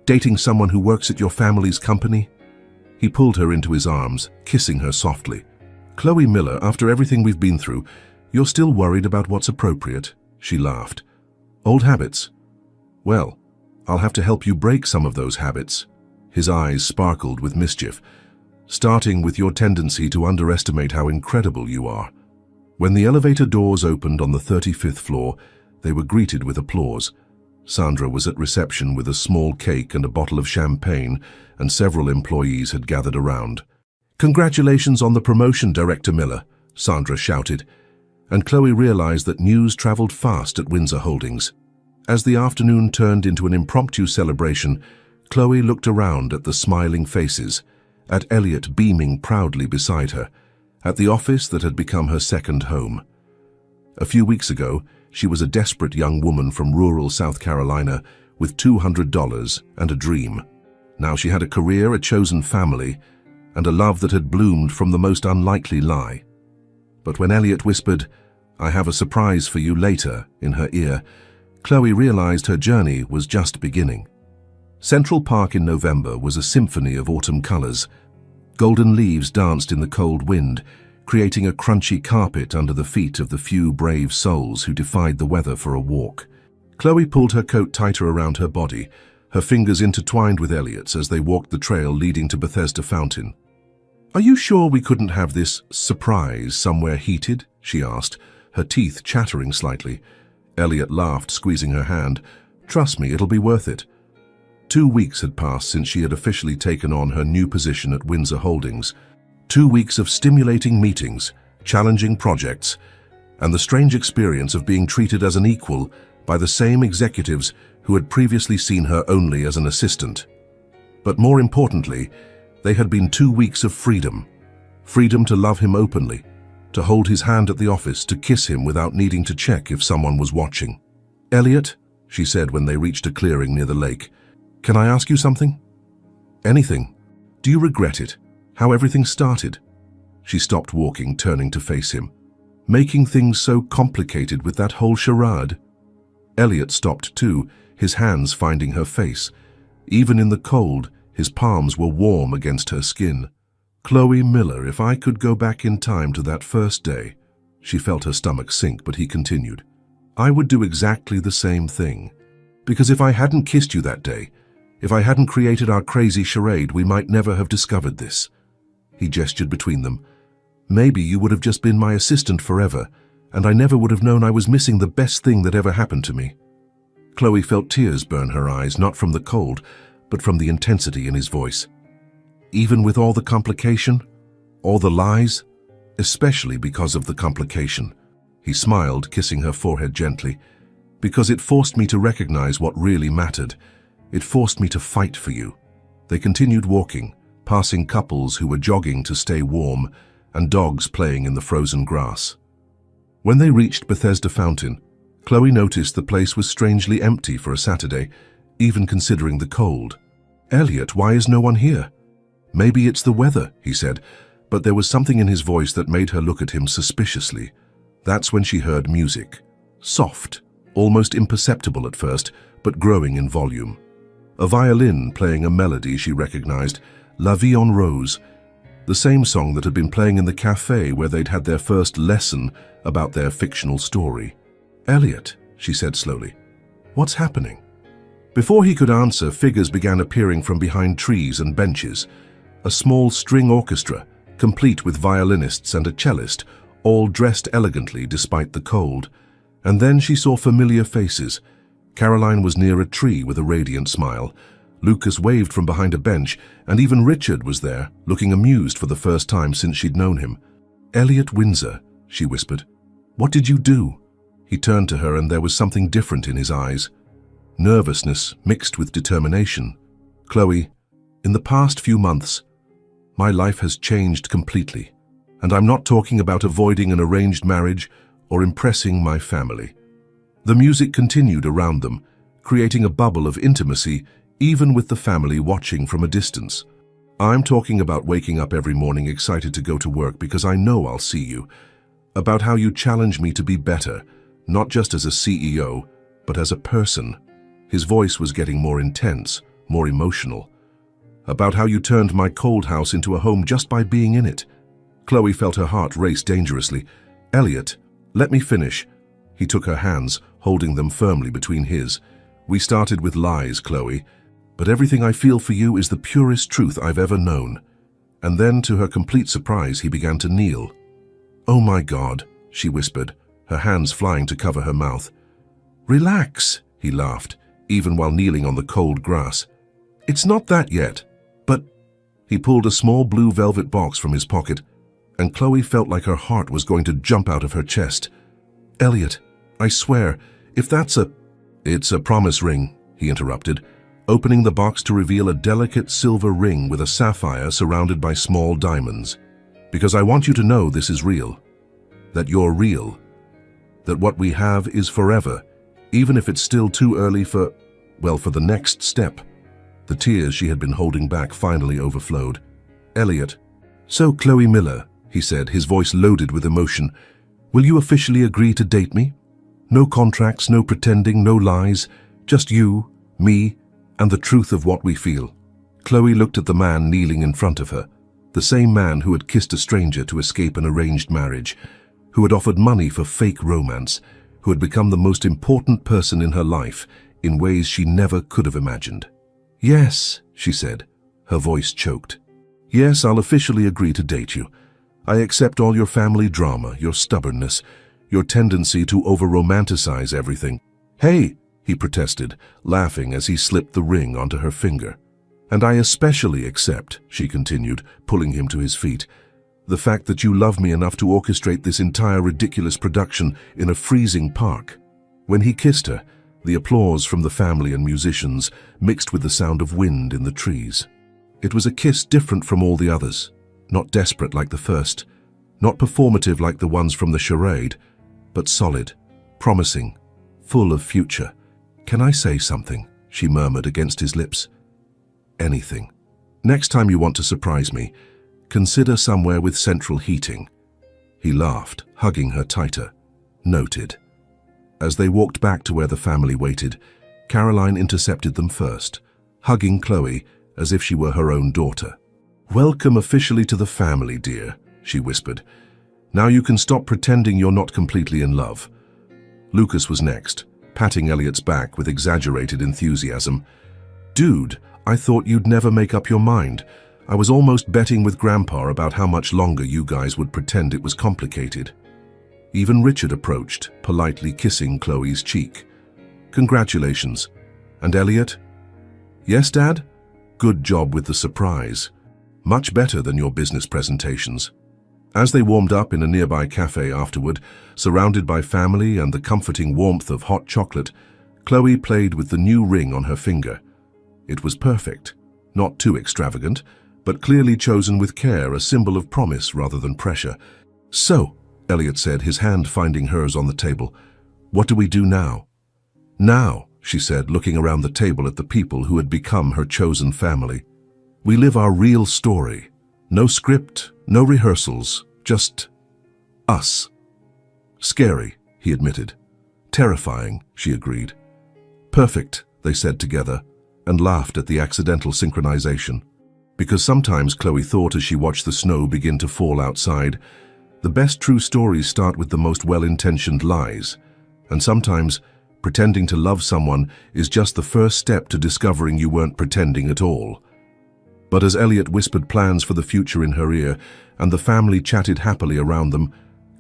dating someone who works at your family's company? He pulled her into his arms, kissing her softly. Chloe Miller, after everything we've been through, you're still worried about what's appropriate? She laughed. Old habits? Well, I'll have to help you break some of those habits. His eyes sparkled with mischief, starting with your tendency to underestimate how incredible you are. When the elevator doors opened on the 35th floor, they were greeted with applause. Sandra was at reception with a small cake and a bottle of champagne, and several employees had gathered around. Congratulations on the promotion, Director Miller, Sandra shouted, and Chloe realized that news traveled fast at Windsor Holdings. As the afternoon turned into an impromptu celebration, Chloe looked around at the smiling faces, at Elliot beaming proudly beside her, at the office that had become her second home. A few weeks ago, she was a desperate young woman from rural South Carolina with $200 and a dream. Now she had a career, a chosen family, and a love that had bloomed from the most unlikely lie. But when Elliot whispered, I have a surprise for you later, in her ear, Chloe realized her journey was just beginning. Central Park in November was a symphony of autumn colors. Golden leaves danced in the cold wind, creating a crunchy carpet under the feet of the few brave souls who defied the weather for a walk. Chloe pulled her coat tighter around her body, her fingers intertwined with Elliot's as they walked the trail leading to Bethesda Fountain. Are you sure we couldn't have this surprise somewhere heated? She asked, her teeth chattering slightly. Elliot laughed, squeezing her hand. Trust me, it'll be worth it. 2 weeks had passed since she had officially taken on her new position at Windsor Holdings. 2 weeks of stimulating meetings, challenging projects, and the strange experience of being treated as an equal by the same executives who had previously seen her only as an assistant. But more importantly, they had been 2 weeks of freedom. Freedom to love him openly, to hold his hand at the office, to kiss him without needing to check if someone was watching. Elliot, she said when they reached a clearing near the lake, can I ask you something? Anything. Do you regret it? How everything started? She stopped walking, turning to face him. Making things so complicated with that whole charade? Elliot stopped too, his hands finding her face. Even in the cold, his palms were warm against her skin. Chloe Miller, if I could go back in time to that first day. She felt her stomach sink, but he continued. I would do exactly the same thing. Because if I hadn't kissed you that day, if I hadn't created our crazy charade, we might never have discovered this." He gestured between them. "Maybe you would have just been my assistant forever, and I never would have known I was missing the best thing that ever happened to me." Chloe felt tears burn her eyes, not from the cold, but from the intensity in his voice. "Even with all the complication? All the lies? Especially because of the complication." He smiled, kissing her forehead gently. "Because it forced me to recognize what really mattered. It forced me to fight for you." They continued walking, passing couples who were jogging to stay warm and dogs playing in the frozen grass. When they reached Bethesda Fountain, Chloe noticed the place was strangely empty for a Saturday, even considering the cold. "Elliot, why is no one here?" "Maybe it's the weather," he said, but there was something in his voice that made her look at him suspiciously. That's when she heard music. Soft, almost imperceptible at first, but growing in volume. A violin playing a melody she recognized, La Vie en Rose, the same song that had been playing in the cafe where they'd had their first lesson about their fictional story. "Elliot," she said slowly, "what's happening?" Before he could answer, figures began appearing from behind trees and benches. A small string orchestra, complete with violinists and a cellist, all dressed elegantly despite the cold. And then she saw familiar faces. Caroline was near a tree with a radiant smile. Lucas waved from behind a bench, and even Richard was there, looking amused for the first time since she'd known him. "Elliot Windsor," she whispered. "What did you do?" He turned to her, and there was something different in his eyes. Nervousness mixed with determination. "Chloe, in the past few months, my life has changed completely. And I'm not talking about avoiding an arranged marriage or impressing my family." The music continued around them, creating a bubble of intimacy, even with the family watching from a distance. "I'm talking about waking up every morning excited to go to work because I know I'll see you. About how you challenge me to be better, not just as a CEO, but as a person." His voice was getting more intense, more emotional. "About how you turned my cold house into a home just by being in it." Chloe felt her heart race dangerously. "Elliot, let me finish." He took her hands, holding them firmly between his. "We started with lies, Chloe, but everything I feel for you is the purest truth I've ever known." And then, to her complete surprise, he began to kneel. "Oh my God," she whispered, her hands flying to cover her mouth. "Relax," he laughed, even while kneeling on the cold grass. "It's not that yet, but—" He pulled a small blue velvet box from his pocket, and Chloe felt like her heart was going to jump out of her chest. "Elliot, I swear, if that's a—" "It's a promise ring," he interrupted, opening the box to reveal a delicate silver ring with a sapphire surrounded by small diamonds. "Because I want you to know this is real. That you're real. That what we have is forever, even if it's still too early for the next step." The tears she had been holding back finally overflowed. "Elliot." "So, Chloe Miller," he said, his voice loaded with emotion, "will you officially agree to date me? No contracts, no pretending, no lies, just you, me, and the truth of what we feel." Chloe looked at the man kneeling in front of her, the same man who had kissed a stranger to escape an arranged marriage, who had offered money for fake romance, who had become the most important person in her life in ways she never could have imagined. "Yes," she said, her voice choked. "Yes, I'll officially agree to date you. I accept all your family drama, your stubbornness, your tendency to over-romanticize everything." "Hey," he protested, laughing as he slipped the ring onto her finger. "And I especially accept," she continued, pulling him to his feet, "the fact that you love me enough to orchestrate this entire ridiculous production in a freezing park." When he kissed her, the applause from the family and musicians mixed with the sound of wind in the trees. It was a kiss different from all the others, not desperate like the first, not performative like the ones from the charade, but solid, promising, full of future. "Can I say something?" she murmured against his lips. "Anything. Next time you want to surprise me, consider somewhere with central heating." He laughed, hugging her tighter. "Noted." As they walked back to where the family waited, Caroline intercepted them first, hugging Chloe as if she were her own daughter. "Welcome officially to the family, dear," she whispered. "Now you can stop pretending you're not completely in love." Lucas was next, patting Elliot's back with exaggerated enthusiasm. "Dude, I thought you'd never make up your mind. I was almost betting with Grandpa about how much longer you guys would pretend it was complicated." Even Richard approached, politely kissing Chloe's cheek. "Congratulations. And Elliot?" "Yes, Dad? Good job with the surprise. Much better than your business presentations." As they warmed up in a nearby cafe afterward, surrounded by family and the comforting warmth of hot chocolate, Chloe played with the new ring on her finger. It was perfect, not too extravagant, but clearly chosen with care, a symbol of promise rather than pressure. "So," Elliot said, his hand finding hers on the table, "what do we do now?" "Now," she said, looking around the table at the people who had become her chosen family, "we live our real story. No script, no rehearsals, just us." "Scary," he admitted. "Terrifying," she agreed. "Perfect," they said together, and laughed at the accidental synchronization. Because sometimes, Chloe thought as she watched the snow begin to fall outside, the best true stories start with the most well-intentioned lies. And sometimes, pretending to love someone is just the first step to discovering you weren't pretending at all. But as Elliot whispered plans for the future in her ear, and the family chatted happily around them,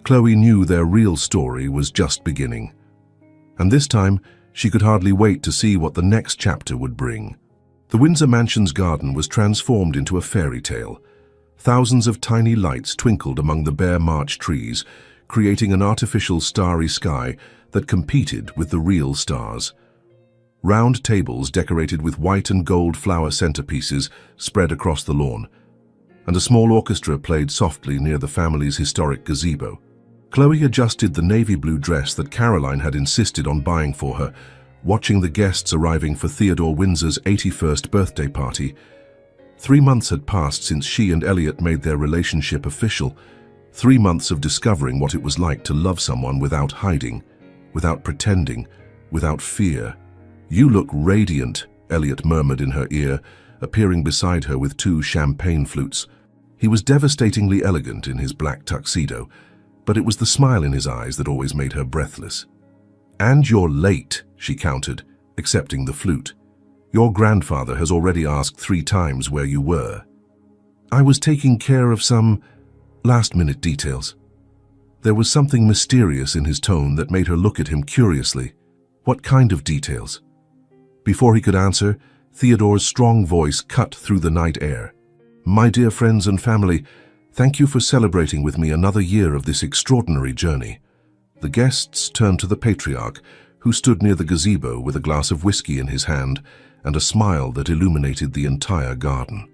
Chloe knew their real story was just beginning. And this time, she could hardly wait to see what the next chapter would bring. The Windsor Mansion's garden was transformed into a fairy tale. Thousands of tiny lights twinkled among the bare March trees, creating an artificial starry sky that competed with the real stars. Round tables decorated with white and gold flower centerpieces spread across the lawn, and a small orchestra played softly near the family's historic gazebo. Chloe adjusted the navy blue dress that Caroline had insisted on buying for her, watching the guests arriving for Theodore Windsor's 81st birthday party. 3 months had passed since she and Elliot made their relationship official. 3 months of discovering what it was like to love someone without hiding, without pretending, without fear. "You look radiant," Elliot murmured in her ear, appearing beside her with 2 champagne flutes. He was devastatingly elegant in his black tuxedo, but it was the smile in his eyes that always made her breathless. "And you're late," she countered, accepting the flute. "Your grandfather has already asked 3 times where you were." "I was taking care of some last-minute details." There was something mysterious in his tone that made her look at him curiously. "What kind of details?" Before he could answer, Theodore's strong voice cut through the night air. "My dear friends and family, thank you for celebrating with me another year of this extraordinary journey." The guests turned to the patriarch, who stood near the gazebo with a glass of whiskey in his hand and a smile that illuminated the entire garden.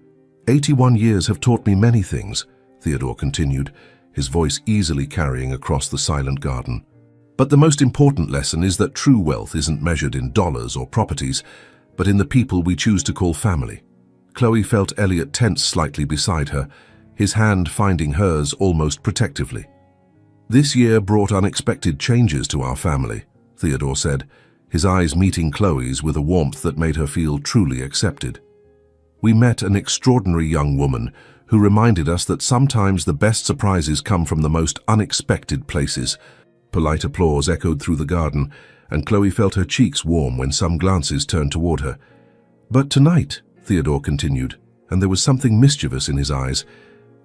81 years have taught me many things," Theodore continued, his voice easily carrying across the silent garden. "But the most important lesson is that true wealth isn't measured in dollars or properties, but in the people we choose to call family." Chloe felt Elliot tense slightly beside her, his hand finding hers almost protectively. "This year brought unexpected changes to our family," Theodore said, his eyes meeting Chloe's with a warmth that made her feel truly accepted. "We met an extraordinary young woman who reminded us that sometimes the best surprises come from the most unexpected places." Polite applause echoed through the garden, and Chloe felt her cheeks warm when some glances turned toward her. "But tonight," Theodore continued, and there was something mischievous in his eyes,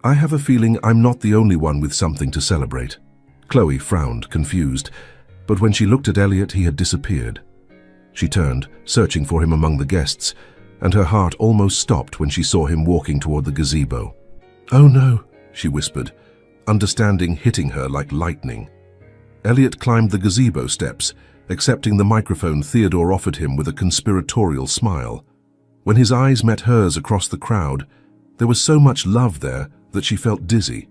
"I have a feeling I'm not the only one with something to celebrate." Chloe frowned, confused, but when she looked at Elliot, he had disappeared. She turned, searching for him among the guests, and her heart almost stopped when she saw him walking toward the gazebo. "Oh no," she whispered, understanding hitting her like lightning. Elliot climbed the gazebo steps, accepting the microphone Theodore offered him with a conspiratorial smile. When his eyes met hers across the crowd, there was so much love there that she felt dizzy.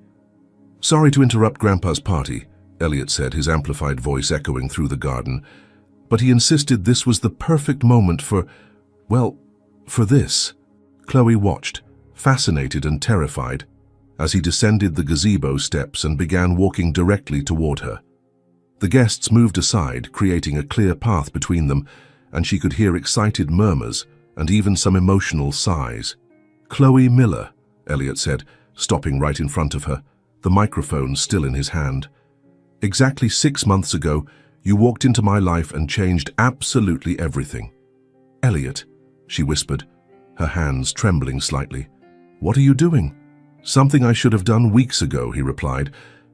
"Sorry to interrupt Grandpa's party," Elliot said, his amplified voice echoing through the garden, but he insisted this was the perfect moment for this. Chloe watched, fascinated and terrified, as he descended the gazebo steps and began walking directly toward her. The guests moved aside, creating a clear path between them, and she could hear excited murmurs and even some emotional sighs. "Chloe Miller," Elliot said, stopping right in front of her, the microphone still in his hand. "Exactly 6 months ago, You walked into my life and changed absolutely everything." "Elliot," she whispered, her hands trembling slightly. "What are you doing?" "Something I should have done weeks ago," he replied,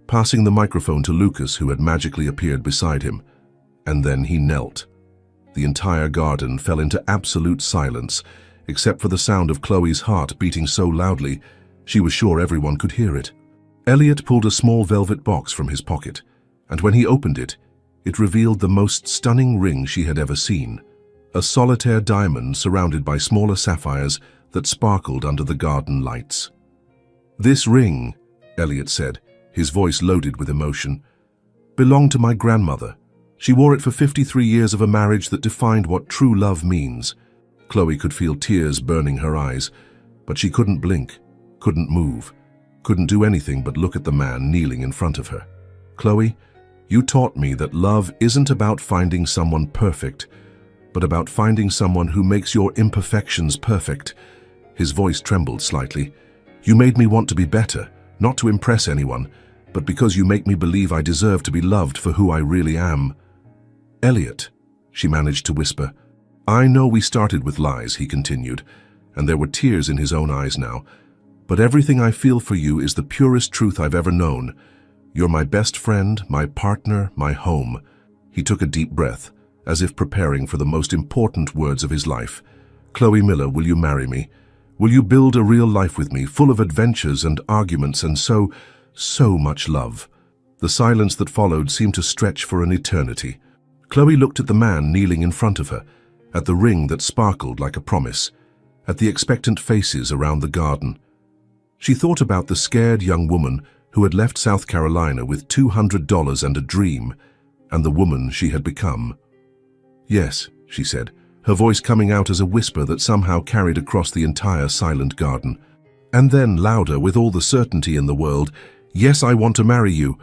passing the microphone to Lucas, who had magically appeared beside him. And then he knelt. The entire garden fell into absolute silence, except for the sound of Chloe's heart beating so loudly she was sure everyone could hear it. Elliot pulled a small velvet box from his pocket, and when he opened it, it revealed the most stunning ring she had ever seen, a solitaire diamond surrounded by smaller sapphires that sparkled under the garden lights. "This ring," Elliot said, his voice loaded with emotion, "belonged to my grandmother. She wore it for 53 years of a marriage that defined what true love means." Chloe could feel tears burning her eyes, but she couldn't blink, couldn't move, couldn't do anything but look at the man kneeling in front of her. "Chloe, you taught me that love isn't about finding someone perfect, but about finding someone who makes your imperfections perfect." His voice trembled slightly. "You made me want to be better, not to impress anyone, but because you make me believe I deserve to be loved for who I really am." "Elliot," she managed to whisper. "I know we started with lies," he continued, and there were tears in his own eyes now, "but everything I feel for you is the purest truth I've ever known. You're my best friend, my partner, my home." He took a deep breath, as if preparing for the most important words of his life. "Chloe Miller, will you marry me? Will you build a real life with me, full of adventures and arguments and so much love?" The silence that followed seemed to stretch for an eternity. Chloe looked at the man kneeling in front of her, at the ring that sparkled like a promise, at the expectant faces around the garden. She thought about the scared young woman who had left South Carolina with $200 and a dream, and the woman she had become. "Yes," she said, her voice coming out as a whisper that somehow carried across the entire silent garden. And then, louder, with all the certainty in the world, "Yes, I want to marry you."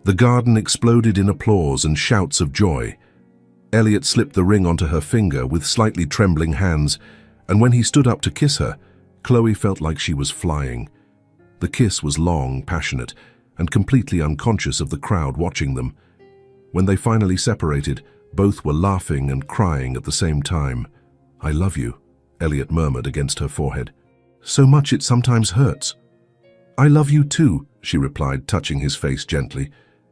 The garden exploded in applause and shouts of joy. Elliot slipped the ring onto her finger with slightly trembling hands, and when he stood up to kiss her, Chloe felt like she was flying. The kiss was long, passionate, and completely unconscious of the crowd watching them. When they finally separated, both were laughing and crying at the same time. "I love you," Elliot murmured against her forehead. "So much it sometimes hurts." "I love you too," she replied, touching his face gently,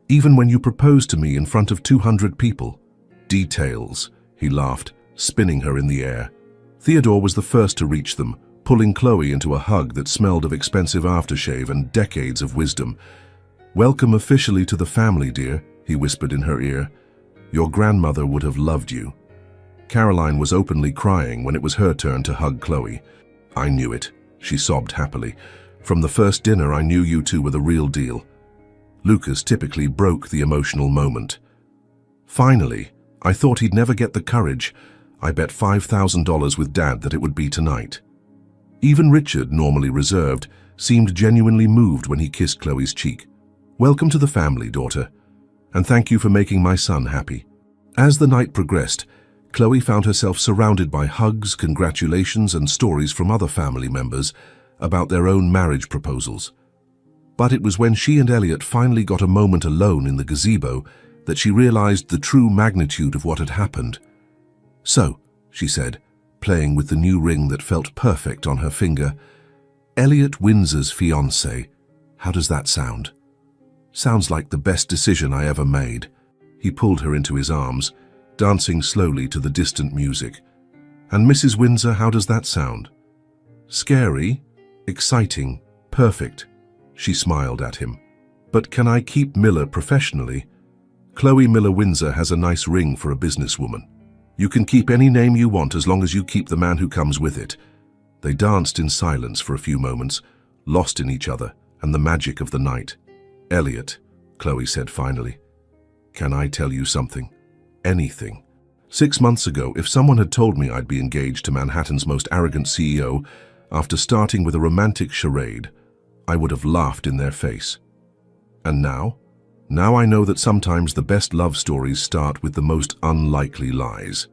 "even when you proposed to me in front of 200 people. "Details," he laughed, spinning her in the air. Theodore was the first to reach them, pulling Chloe into a hug that smelled of expensive aftershave and decades of wisdom. "Welcome officially to the family, dear," he whispered in her ear. "Your grandmother would have loved you." Caroline was openly crying when it was her turn to hug Chloe. "I knew it," she sobbed happily. "From the first dinner I knew you two were the real deal." Lucas typically broke the emotional moment. "Finally, I thought he'd never get the courage. I bet $5,000 with Dad that it would be tonight." Even Richard, normally reserved, seemed genuinely moved when he kissed Chloe's cheek. "Welcome to the family, daughter, and thank you for making my son happy." As the night progressed, Chloe found herself surrounded by hugs, congratulations, and stories from other family members about their own marriage proposals. But it was when she and Elliot finally got a moment alone in the gazebo that she realized the true magnitude of what had happened. "So," she said, playing with the new ring that felt perfect on her finger, "Elliot Windsor's fiancée. How does that sound?" "Sounds like the best decision I ever made." He pulled her into his arms, dancing slowly to the distant music. "And Mrs. Windsor, how does that sound?" "Scary, exciting, perfect." She smiled at him. "But can I keep Miller professionally?" "Chloe Miller Windsor has a nice ring for a businesswoman. You can keep any name you want as long as you keep the man who comes with it." They danced in silence for a few moments, lost in each other and the magic of the night. "Elliot," Chloe said finally, "can I tell you something? Anything. 6 months ago, if someone had told me I'd be engaged to Manhattan's most arrogant CEO after starting with a romantic charade, I would have laughed in their face. And now? Now I know that sometimes the best love stories start with the most unlikely lies."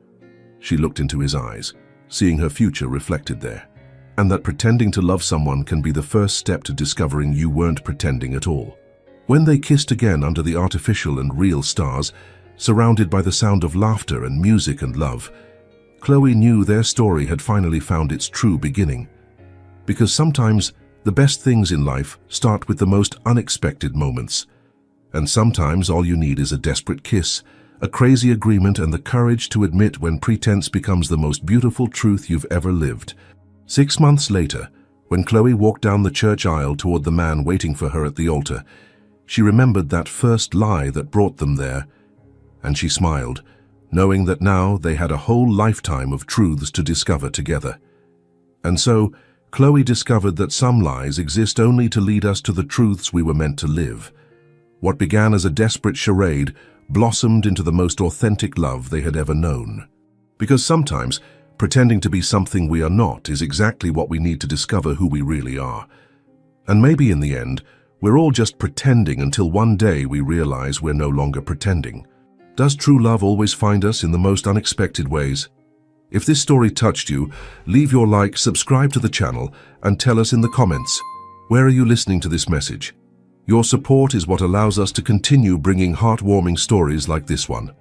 She looked into his eyes, seeing her future reflected there, and that pretending to love someone can be the first step to discovering you weren't pretending at all. When they kissed again under the artificial and real stars, surrounded by the sound of laughter and music and love, Chloe knew their story had finally found its true beginning. Because sometimes the best things in life start with the most unexpected moments. And sometimes all you need is a desperate kiss, a crazy agreement, and the courage to admit when pretense becomes the most beautiful truth you've ever lived. 6 months later, when Chloe walked down the church aisle toward the man waiting for her at the altar, she remembered that first lie that brought them there, and she smiled, knowing that now they had a whole lifetime of truths to discover together. And so, Chloe discovered that some lies exist only to lead us to the truths we were meant to live. What began as a desperate charade blossomed into the most authentic love they had ever known. Because sometimes, pretending to be something we are not is exactly what we need to discover who we really are. And maybe in the end, we're all just pretending until one day we realize we're no longer pretending. Does true love always find us in the most unexpected ways? If this story touched you, leave your like, subscribe to the channel, and tell us in the comments, where are you listening to this message? Your support is what allows us to continue bringing heartwarming stories like this one.